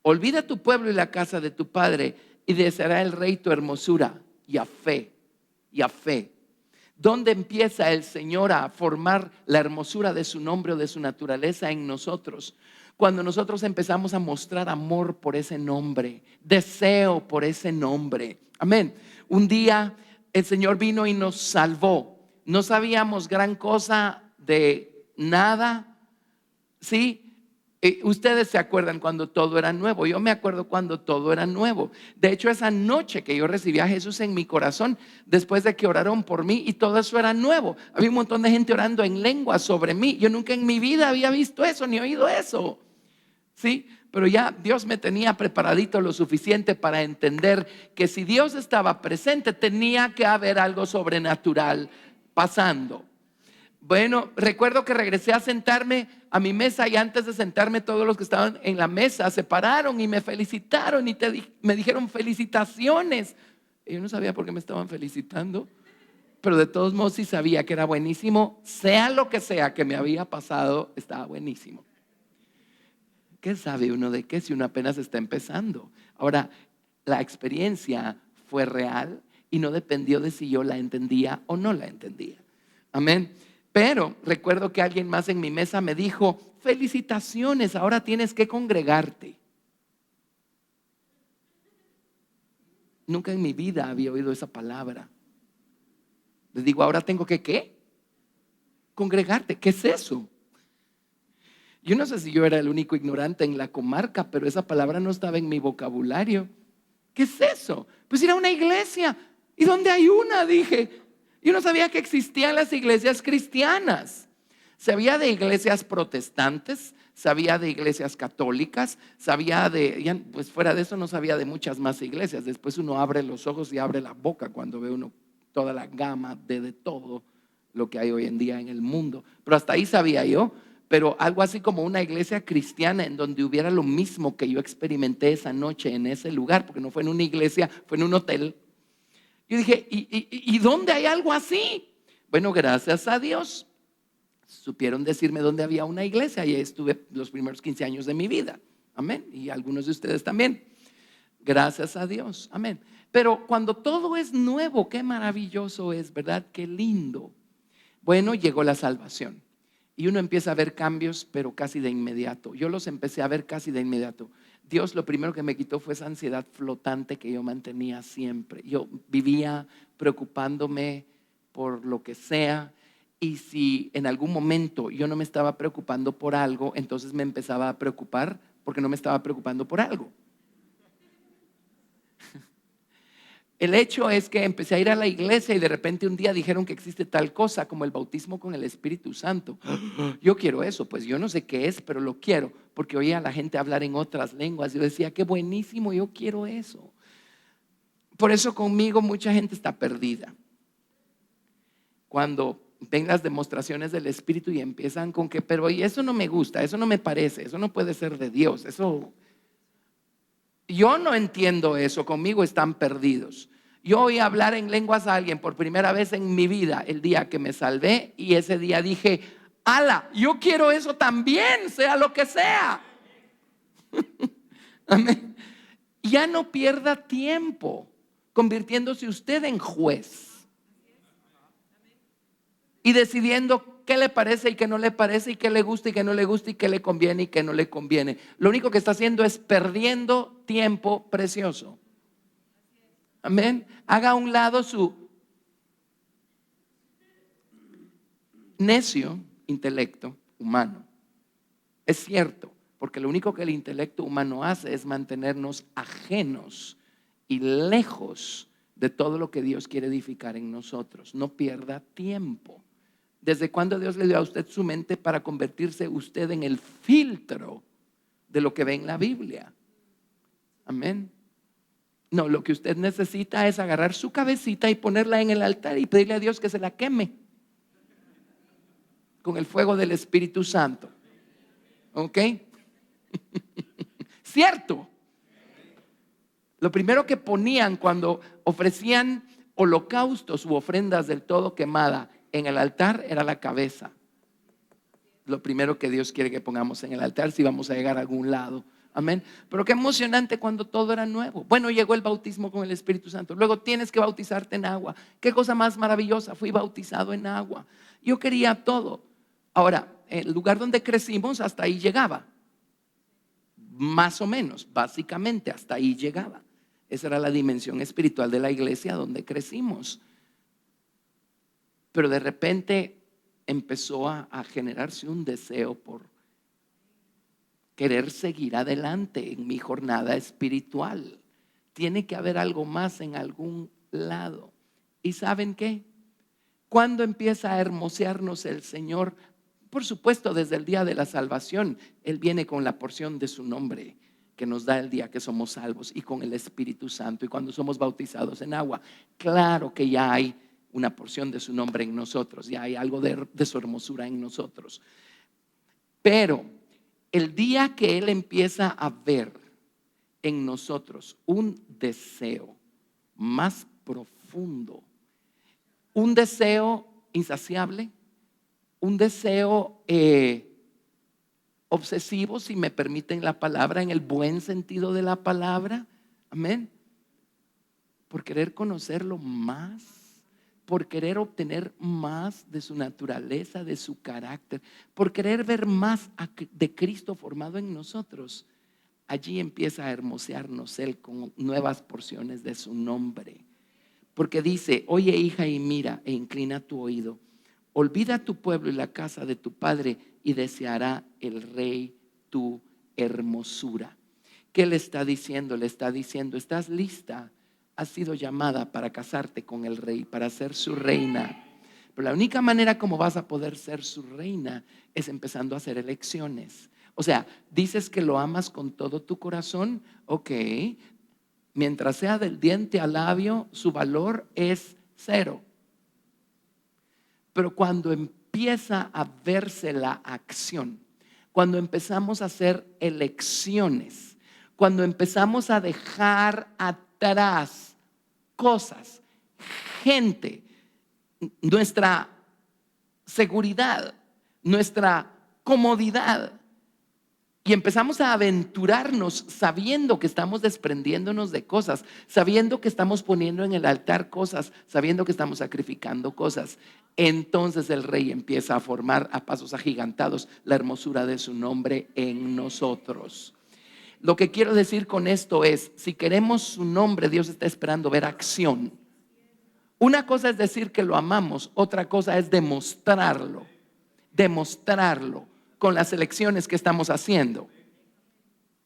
Olvida tu pueblo y la casa de tu padre, y deseará el rey tu hermosura. Yahvé. ¿Dónde empieza el Señor a formar la hermosura de su nombre o de su naturaleza en nosotros? Cuando nosotros empezamos a mostrar amor por ese nombre, deseo por ese nombre. Amén. Un día el Señor vino y nos salvó. No sabíamos gran cosa de nada, ¿sí? Ustedes se acuerdan cuando todo era nuevo. Yo me acuerdo cuando todo era nuevo. De hecho, esa noche que yo recibí a Jesús en mi corazón, después de que oraron por mí, y todo eso era nuevo. Había un montón de gente orando en lengua sobre mí. Yo nunca en mi vida había visto eso ni oído eso. ¿Sí? Pero ya Dios me tenía preparadito lo suficiente para entender que si Dios estaba presente, tenía que haber algo sobrenatural pasando. Bueno, recuerdo que regresé a sentarme a mi mesa y antes de sentarme todos los que estaban en la mesa se pararon y me felicitaron y me dijeron felicitaciones. Y yo no sabía por qué me estaban felicitando, pero de todos modos sí sabía que era buenísimo. Sea lo que sea que me había pasado, estaba buenísimo. ¿Qué sabe uno de qué si uno apenas está empezando? Ahora, la experiencia fue real y no dependió de si yo la entendía o no la entendía. Amén. Pero recuerdo que alguien más en mi mesa me dijo: felicitaciones, ahora tienes que congregarte. Nunca en mi vida había oído esa palabra. Les digo, ahora tengo que ¿qué? Congregarte. ¿Qué es eso? Yo no sé si yo era el único ignorante en la comarca, pero esa palabra no estaba en mi vocabulario. ¿Qué es eso? Pues ir a una iglesia. ¿Y dónde hay una? Dije. Yo no sabía que existían las iglesias cristianas. Sabía de iglesias protestantes, sabía de iglesias católicas, pues fuera de eso no sabía de muchas más iglesias. Después uno abre los ojos y abre la boca cuando ve uno toda la gama de todo lo que hay hoy en día en el mundo. Pero hasta ahí sabía yo. Pero algo así como una iglesia cristiana en donde hubiera lo mismo que yo experimenté esa noche en ese lugar, porque no fue en una iglesia, fue en un hotel. Yo dije, ¿y dónde hay algo así? Bueno, gracias a Dios supieron decirme dónde había una iglesia y ahí estuve los primeros 15 años de mi vida. Amén. Y algunos de ustedes también. Gracias a Dios. Amén. Pero cuando todo es nuevo, qué maravilloso es, ¿verdad? Qué lindo. Bueno, llegó la salvación. Y uno empieza a ver cambios, pero casi de inmediato. Yo los empecé a ver casi de inmediato. Dios lo primero que me quitó fue esa ansiedad flotante que yo mantenía siempre. Yo vivía preocupándome por lo que sea. Y si en algún momento yo no me estaba preocupando por algo, entonces me empezaba a preocupar porque no me estaba preocupando por algo. El hecho es que empecé a ir a la iglesia y de repente un día dijeron que existe tal cosa como el bautismo con el Espíritu Santo. Yo quiero eso, pues yo no sé qué es, pero lo quiero, porque oía a la gente hablar en otras lenguas. Yo decía, qué buenísimo, yo quiero eso. Por eso conmigo mucha gente está perdida. Cuando ven las demostraciones del Espíritu y empiezan con que, pero y eso no me gusta, eso no me parece, eso no puede ser de Dios, eso... Yo no entiendo eso, conmigo están perdidos. Yo oí hablar en lenguas a alguien por primera vez en mi vida el día que me salvé y ese día dije, ala, yo quiero eso también, sea lo que sea. Amén. Ya no pierda tiempo convirtiéndose usted en juez y decidiendo qué le parece y qué no le parece, y qué le gusta y qué no le gusta, y qué le conviene y qué no le conviene. Lo único que está haciendo es perdiendo tiempo precioso. Amén. Haga a un lado su necio, intelecto humano. Es cierto, porque lo único que el intelecto humano hace es mantenernos ajenos y lejos de todo lo que Dios quiere edificar en nosotros. No pierda tiempo. ¿Desde cuándo Dios le dio a usted su mente para convertirse usted en el filtro de lo que ve en la Biblia? Amén. No, lo que usted necesita es agarrar su cabecita y ponerla en el altar y pedirle a Dios que se la queme con el fuego del Espíritu Santo. ¿Ok? ¿Cierto? Lo primero que ponían cuando ofrecían holocaustos u ofrendas del todo quemada en el altar era la cabeza. Lo primero que Dios quiere que pongamos en el altar si vamos a llegar a algún lado. Amén. Pero qué emocionante cuando todo era nuevo. Bueno, llegó el bautismo con el Espíritu Santo. Luego tienes que bautizarte en agua. Qué cosa más maravillosa. Fui bautizado en agua. Yo quería todo. Ahora, el lugar donde crecimos hasta ahí llegaba. Más o menos, básicamente hasta ahí llegaba. Esa era la dimensión espiritual de la iglesia donde crecimos. Pero de repente empezó a generarse un deseo por querer seguir adelante en mi jornada espiritual. Tiene que haber algo más en algún lado. ¿Y saben qué? ¿Cuándo empieza a hermosearnos el Señor? Por supuesto, desde el día de la salvación, Él viene con la porción de su nombre que nos da el día que somos salvos y con el Espíritu Santo. Y cuando somos bautizados en agua, claro que ya hay una porción de su nombre en nosotros, ya hay algo de su hermosura en nosotros. Pero el día que Él empieza a ver en nosotros un deseo más profundo, un deseo insaciable, un deseo obsesivo, si me permiten la palabra, en el buen sentido de la palabra, amén, por querer conocerlo más, por querer obtener más de su naturaleza, de su carácter, por querer ver más de Cristo formado en nosotros. Allí empieza a hermosearnos Él con nuevas porciones de su nombre, porque dice: oye, hija, y mira, e inclina tu oído. Olvida tu pueblo y la casa de tu padre, y deseará el rey tu hermosura. ¿Qué le está diciendo? Le está diciendo: ¿estás lista? Has sido llamada para casarte con el rey, para ser su reina. Pero la única manera como vas a poder ser su reina es empezando a hacer elecciones. O sea, dices que lo amas con todo tu corazón, ok. Mientras sea del diente al labio, su valor es 0. Pero cuando empieza a verse la acción, cuando empezamos a hacer elecciones, cuando empezamos a dejar atrás cosas, gente, nuestra seguridad, nuestra comodidad, y empezamos a aventurarnos sabiendo que estamos desprendiéndonos de cosas, sabiendo que estamos poniendo en el altar cosas, sabiendo que estamos sacrificando cosas, entonces el rey empieza a formar a pasos agigantados la hermosura de su nombre en nosotros. Lo que quiero decir con esto es: si queremos su nombre, Dios está esperando ver acción. Una cosa es decir que lo amamos, otra cosa es demostrarlo con las elecciones que estamos haciendo.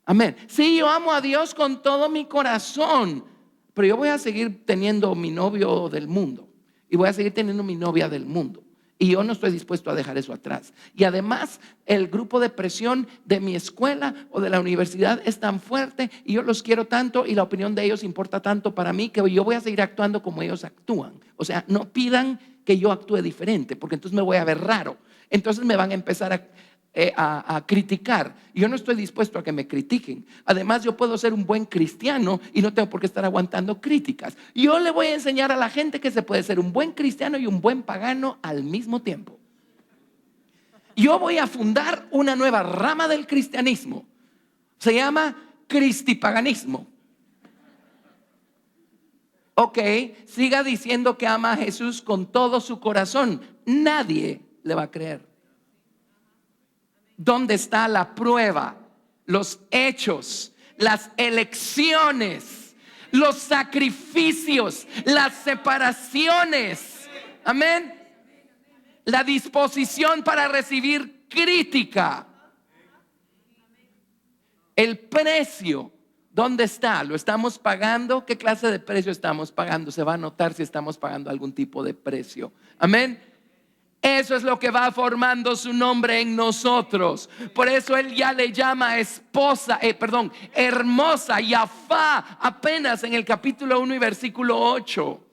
Amén. Sí, yo amo a Dios con todo mi corazón, pero yo voy a seguir teniendo mi novio del mundo y voy a seguir teniendo mi novia del mundo. Y yo no estoy dispuesto a dejar eso atrás. Y además, el grupo de presión de mi escuela o de la universidad es tan fuerte, y yo los quiero tanto, y la opinión de ellos importa tanto para mí, que yo voy a seguir actuando como ellos actúan. O sea, no pidan que yo actúe diferente, porque entonces me voy a ver raro. Entonces me van a empezar a criticar. Yo no estoy dispuesto a que me critiquen. Además, yo puedo ser un buen cristiano y no tengo por qué estar aguantando críticas. Yo le voy a enseñar a la gente que se puede ser un buen cristiano y un buen pagano al mismo tiempo. Yo voy a fundar una nueva rama del cristianismo. Se llama cristipaganismo. Ok, siga diciendo que ama a Jesús con todo su corazón. Nadie le va a creer. ¿Dónde está la prueba? Los hechos, las elecciones, los sacrificios, las separaciones. Amén. la disposición para recibir crítica. El precio, ¿dónde está? ¿Lo estamos pagando? ¿Qué clase de precio estamos pagando? Se va a notar si estamos pagando algún tipo de precio. Amén. Eso es lo que va formando su nombre en nosotros. Por eso él ya le llama hermosa, Yafá, apenas en el capítulo 1 y versículo 8.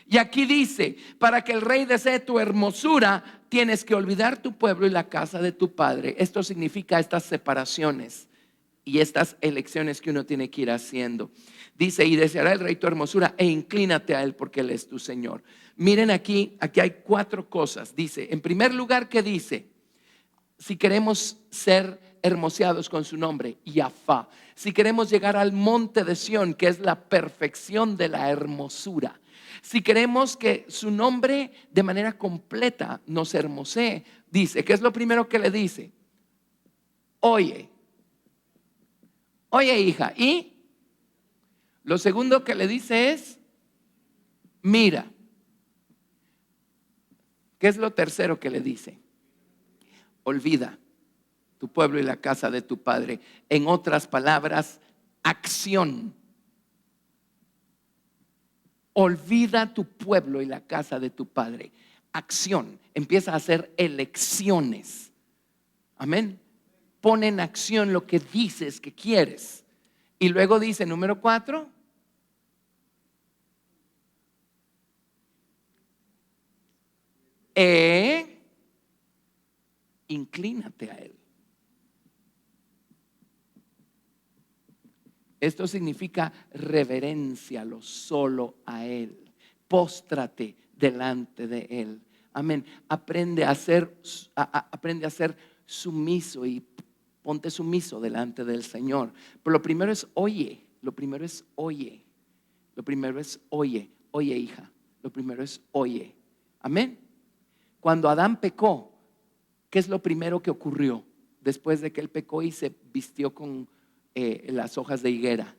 Y aquí dice: para que el rey desee tu hermosura, tienes que olvidar tu pueblo y la casa de tu padre. Esto significa estas separaciones y estas elecciones que uno tiene que ir haciendo. Dice: y deseará el rey tu hermosura e inclínate a él porque él es tu Señor. Miren aquí hay 4 cosas. Dice, en primer lugar, ¿qué dice? Si queremos ser hermoseados con su nombre, Yafá. Si queremos llegar al monte de Sión, que es la perfección de la hermosura. Si queremos que su nombre de manera completa nos hermosee, dice, ¿qué es lo primero que le dice? Oye, hija. Y lo segundo que le dice es: mira. ¿Qué es lo tercero que le dice? Olvida tu pueblo y la casa de tu padre. En otras palabras, acción. Olvida tu pueblo y la casa de tu padre. Acción. Empieza a hacer elecciones. Amén. Pon en acción lo que dices que quieres. Y luego dice, número 4, inclínate a él. Esto significa reveréncialo solo a él. Póstrate delante de él. Amén. Aprende a ser sumiso y ponte sumiso delante del Señor. Pero lo primero es oye. Lo primero es oye. Oye, hija. Lo primero es oye. Amén. Cuando Adán pecó, ¿qué es lo primero que ocurrió después de que él pecó y se vistió con las hojas de higuera?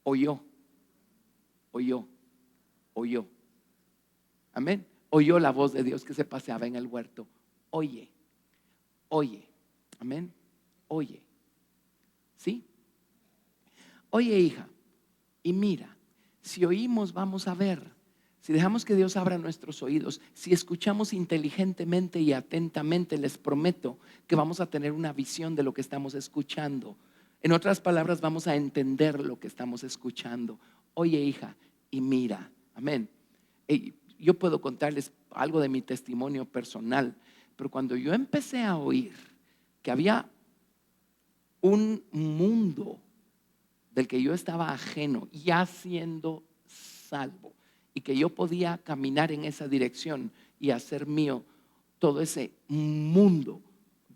Oyó. Amén. Oyó la voz de Dios que se paseaba en el huerto. Oye. Amén. Oye. ¿Sí? Oye, hija. Y mira, si oímos, vamos a ver. Si dejamos que Dios abra nuestros oídos, si escuchamos inteligentemente y atentamente, les prometo que vamos a tener una visión de lo que estamos escuchando. En otras palabras, vamos a entender lo que estamos escuchando. Oye, hija, y mira. Amén. Yo puedo contarles algo de mi testimonio personal, pero cuando yo empecé a oír que había un mundo del que yo estaba ajeno, ya siendo salvo, y que yo podía caminar en esa dirección y hacer mío todo ese mundo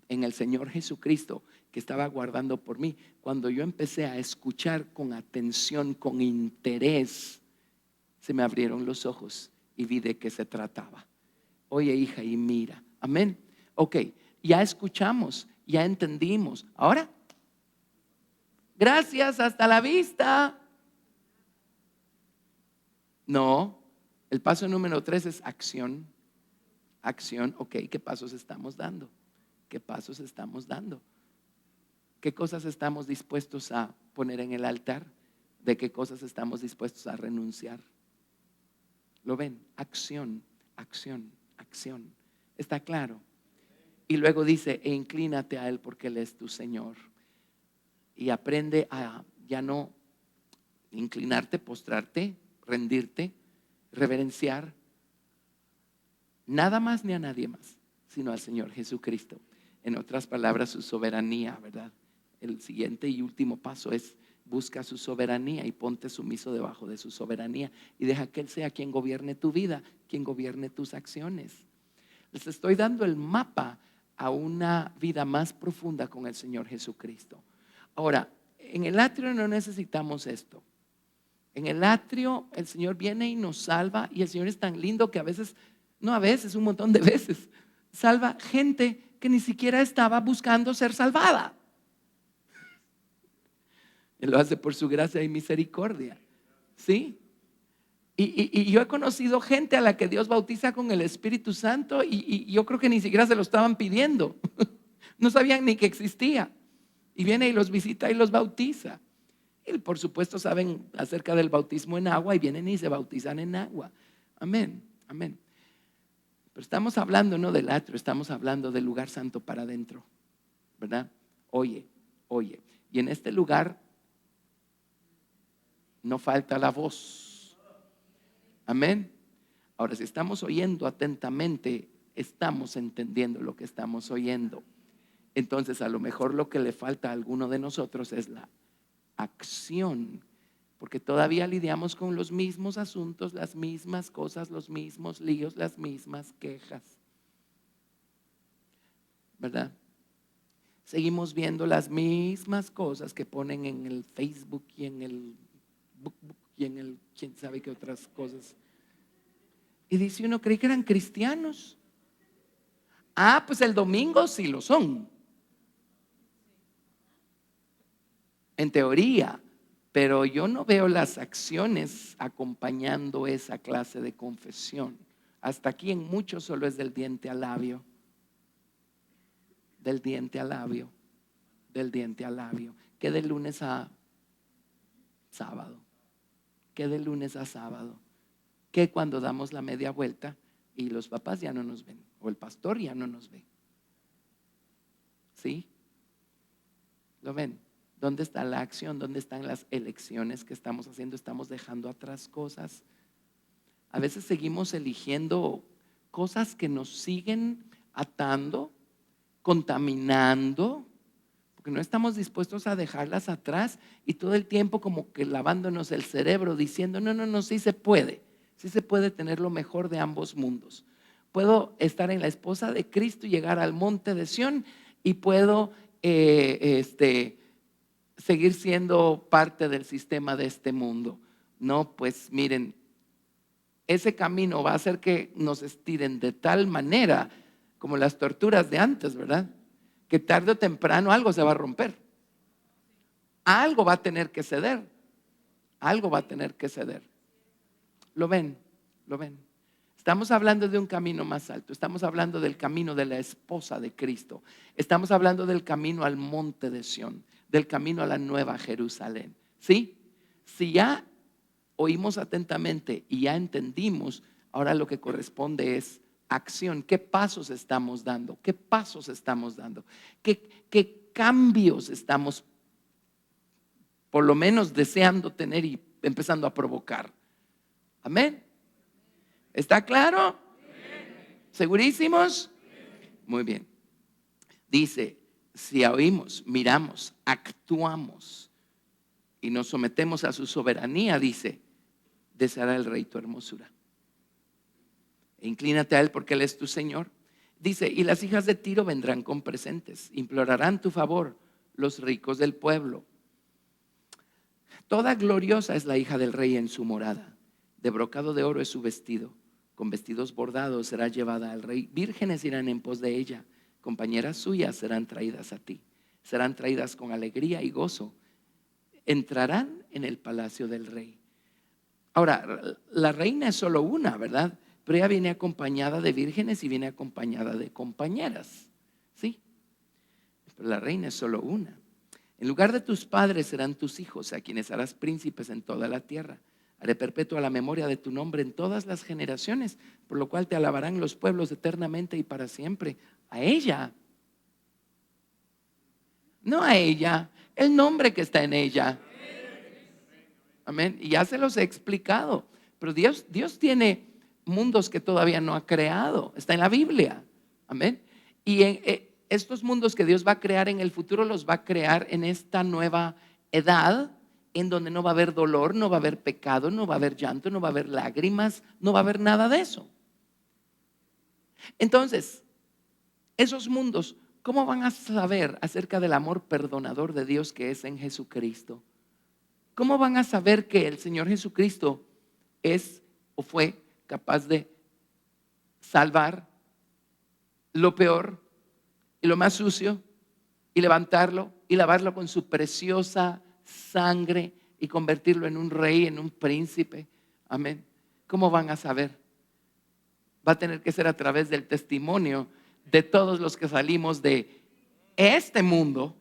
en el Señor Jesucristo que estaba guardando por mí. Cuando yo empecé a escuchar con atención, con interés, se me abrieron los ojos y vi de qué se trataba. Oye, hija, y mira. Amén. Ok, ya escuchamos, ya entendimos. Ahora, gracias, hasta la vista. No, el paso número 3 es acción. Acción, ok, ¿qué pasos estamos dando? ¿Qué cosas estamos dispuestos a poner en el altar? ¿De qué cosas estamos dispuestos a renunciar? ¿Lo ven? Acción. ¿Está claro? Y luego dice, e inclínate a él porque él es tu Señor. Y aprende a ya no inclinarte, postrarte, rendirte, reverenciar nada más ni a nadie más, sino al Señor Jesucristo. En otras palabras, su soberanía, ¿verdad? El siguiente y último paso es: busca su soberanía y ponte sumiso debajo de su soberanía y deja que Él sea quien gobierne tu vida, quien gobierne tus acciones. Les estoy dando el mapa a una vida más profunda con el Señor Jesucristo. Ahora, en el atrio no necesitamos esto. En el atrio el Señor viene y nos salva, y el Señor es tan lindo que un montón de veces salva gente que ni siquiera estaba buscando ser salvada. Él lo hace por su gracia y misericordia. ¿Sí? Y yo he conocido gente a la que Dios bautiza con el Espíritu Santo y yo creo que ni siquiera se lo estaban pidiendo. No sabían ni que existía. Y viene y los visita y los bautiza. Y por supuesto saben acerca del bautismo en agua y vienen y se bautizan en agua. Amén, amén. Pero estamos hablando no del atrio, estamos hablando del lugar santo para adentro, ¿verdad? Oye. Y en este lugar no falta la voz. Amén. Ahora, si estamos oyendo atentamente, estamos entendiendo lo que estamos oyendo. Entonces, a lo mejor lo que le falta a alguno de nosotros es la acción, porque todavía lidiamos con los mismos asuntos, las mismas cosas, los mismos líos, las mismas quejas, ¿verdad? Seguimos viendo las mismas cosas que ponen en el Facebook y en el book y en el quién sabe qué otras cosas. Y dice uno, creí que eran cristianos. Pues el domingo sí lo son, en teoría, pero yo no veo las acciones acompañando esa clase de confesión. Hasta aquí en muchos solo es del diente al labio. Del diente al labio. Del diente al labio. ¿Qué de lunes a sábado? ¿Qué de lunes a sábado? ¿Qué cuando damos la media vuelta y los papás ya no nos ven? O el pastor ya no nos ve. ¿Sí? ¿Lo ven? ¿Dónde está la acción? ¿Dónde están las elecciones que estamos haciendo? Estamos dejando atrás cosas. A veces seguimos eligiendo cosas que nos siguen atando, contaminando, porque no estamos dispuestos a dejarlas atrás y todo el tiempo como que lavándonos el cerebro diciendo, no, sí se puede tener lo mejor de ambos mundos. Puedo estar en la esposa de Cristo y llegar al monte de Sión y puedo seguir siendo parte del sistema de este mundo. No, pues miren, ese camino va a hacer que nos estiren de tal manera como las torturas de antes, ¿verdad? Que tarde o temprano algo se va a romper. Algo va a tener que ceder. Algo va a tener que ceder. ¿Lo ven? ¿Lo ven? Estamos hablando de un camino más alto. Estamos hablando del camino de la esposa de Cristo. Estamos hablando del camino al monte de Sión, del camino a la nueva Jerusalén. ¿Sí? Si ya oímos atentamente y ya entendimos, ahora lo que corresponde es acción. ¿Qué pasos estamos dando? ¿Qué pasos estamos dando? ¿Qué cambios estamos por lo menos deseando tener y empezando a provocar? Amén. ¿Está claro? ¿Segurísimos? Muy bien. Dice, si oímos, miramos, actuamos y nos sometemos a su soberanía, dice, deseará el rey tu hermosura. E inclínate a él porque él es tu Señor. Dice, y las hijas de Tiro vendrán con presentes, implorarán tu favor, los ricos del pueblo. Toda gloriosa es la hija del rey en su morada. De brocado de oro es su vestido. Con vestidos bordados será llevada al rey. Vírgenes irán en pos de ella. Compañeras suyas serán traídas a ti. Serán traídas con alegría y gozo. Entrarán en el palacio del rey. Ahora, la reina es solo una, ¿verdad? Pero ella viene acompañada de vírgenes y viene acompañada de compañeras. ¿Sí? Pero la reina es solo una. En lugar de tus padres serán tus hijos, a quienes harás príncipes en toda la tierra. Haré perpetua la memoria de tu nombre en todas las generaciones, por lo cual te alabarán los pueblos eternamente y para siempre. A ella, no a ella, el nombre que está en ella. Amén. Y ya se los he explicado. Pero Dios tiene mundos que todavía no ha creado. Está en la Biblia. Amén. Y estos mundos que Dios va a crear en el futuro los va a crear en esta nueva edad, en donde no va a haber dolor, no va a haber pecado, no va a haber llanto, no va a haber lágrimas, no va a haber nada de eso. Entonces, esos mundos, ¿cómo van a saber acerca del amor perdonador de Dios que es en Jesucristo? ¿Cómo van a saber que el Señor Jesucristo es o fue capaz de salvar lo peor y lo más sucio y levantarlo y lavarlo con su preciosa sangre y convertirlo en un rey, en un príncipe? Amén. ¿Cómo van a saber? Va a tener que ser a través del testimonio de todos los que salimos de este mundo,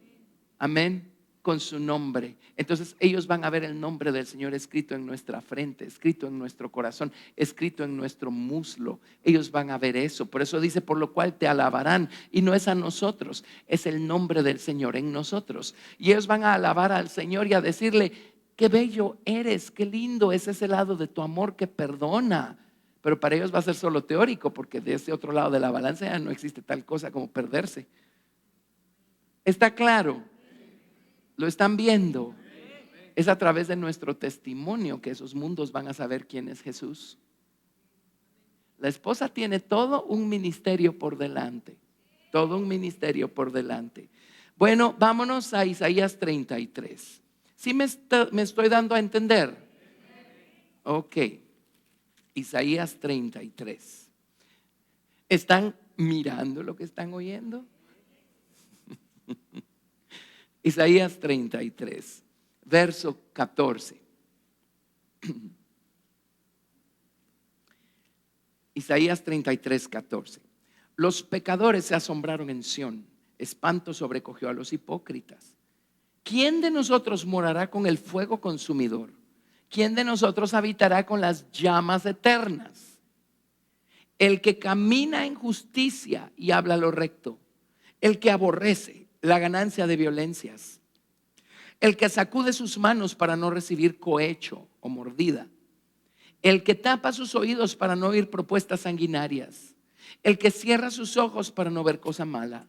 amén, con su nombre. Entonces ellos van a ver el nombre del Señor escrito en nuestra frente, escrito en nuestro corazón, escrito en nuestro muslo. Ellos van a ver eso. Por eso dice, por lo cual te alabarán. Y no es a nosotros, es el nombre del Señor en nosotros. Y ellos van a alabar al Señor y a decirle, qué bello eres, qué lindo es ese lado de tu amor que perdona. Pero para ellos va a ser solo teórico, porque de ese otro lado de la balanza ya no existe tal cosa como perderse. ¿Está claro? ¿Lo están viendo? Es a través de nuestro testimonio que esos mundos van a saber quién es Jesús. La esposa tiene todo un ministerio por delante. Todo un ministerio por delante. Bueno, vámonos a Isaías 33. ¿Sí me estoy dando a entender? Ok. Isaías 33. ¿Están mirando lo que están oyendo? Isaías 33, verso 14. Isaías 33, 14. Los pecadores se asombraron en Sión, espanto sobrecogió a los hipócritas. ¿Quién de nosotros morará con el fuego consumidor? ¿Quién de nosotros habitará con las llamas eternas? El que camina en justicia y habla lo recto, el que aborrece la ganancia de violencias, el que sacude sus manos para no recibir cohecho o mordida, el que tapa sus oídos para no oír propuestas sanguinarias, el que cierra sus ojos para no ver cosa mala.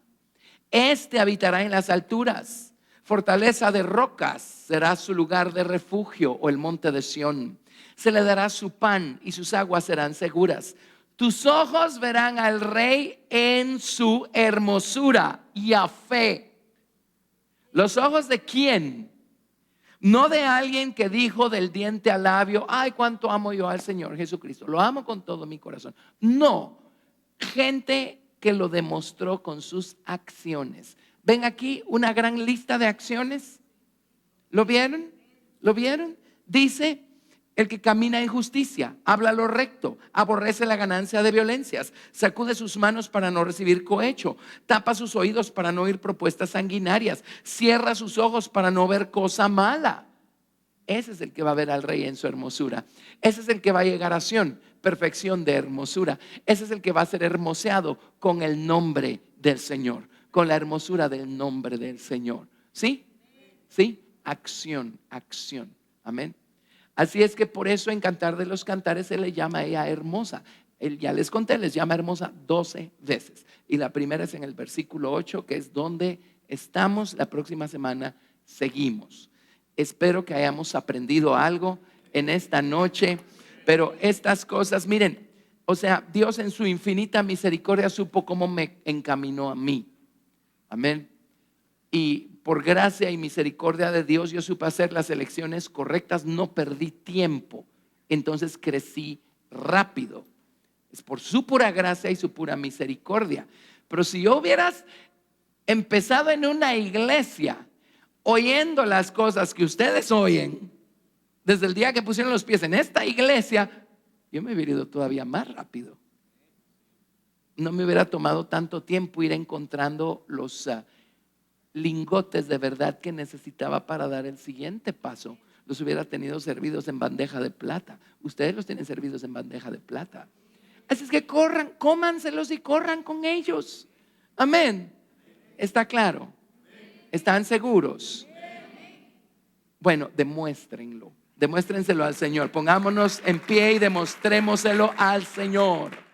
Este habitará en las alturas, fortaleza de rocas será su lugar de refugio, o el monte de Sión. Se le dará su pan y sus aguas serán seguras. Tus ojos verán al Rey en su hermosura y a fe. ¿Los ojos de quién? No de alguien que dijo del diente al labio, ay, cuánto amo yo al Señor Jesucristo, lo amo con todo mi corazón. No, gente que lo demostró con sus acciones. ¿Ven aquí una gran lista de acciones? ¿Lo vieron? ¿Lo vieron? Dice, el que camina en justicia, habla lo recto, aborrece la ganancia de violencias, sacude sus manos para no recibir cohecho, tapa sus oídos para no oír propuestas sanguinarias, cierra sus ojos para no ver cosa mala. Ese es el que va a ver al Rey en su hermosura. Ese es el que va a llegar a Sión, perfección de hermosura. Ese es el que va a ser hermoseado con el nombre del Señor, con la hermosura del nombre del Señor. ¿Sí? ¿Sí? Acción, acción. Amén. Así es que por eso en Cantar de los Cantares se le llama a ella hermosa. Él, ya les conté, les llama hermosa 12 veces. Y la primera es en el versículo 8, que es donde estamos. La próxima semana seguimos. Espero que hayamos aprendido algo en esta noche. Pero estas cosas, miren, o sea, Dios en su infinita misericordia supo cómo me encaminó a mí. Amén. Y por gracia y misericordia de Dios yo supe hacer las elecciones correctas, no perdí tiempo, entonces crecí rápido. Es por su pura gracia y su pura misericordia. Pero si yo hubieras empezado en una iglesia oyendo las cosas que ustedes oyen, desde el día que pusieron los pies en esta iglesia, yo me hubiera ido todavía más rápido. No me hubiera tomado tanto tiempo ir encontrando los lingotes de verdad que necesitaba para dar el siguiente paso. Los hubiera tenido servidos en bandeja de plata. Ustedes los tienen servidos en bandeja de plata. Así es que corran, cómanselos y corran con ellos. Amén. ¿Está claro? ¿Están seguros? Bueno, demuéstrenlo. Demuéstrenselo al Señor. Pongámonos en pie y demostrémoselo al Señor.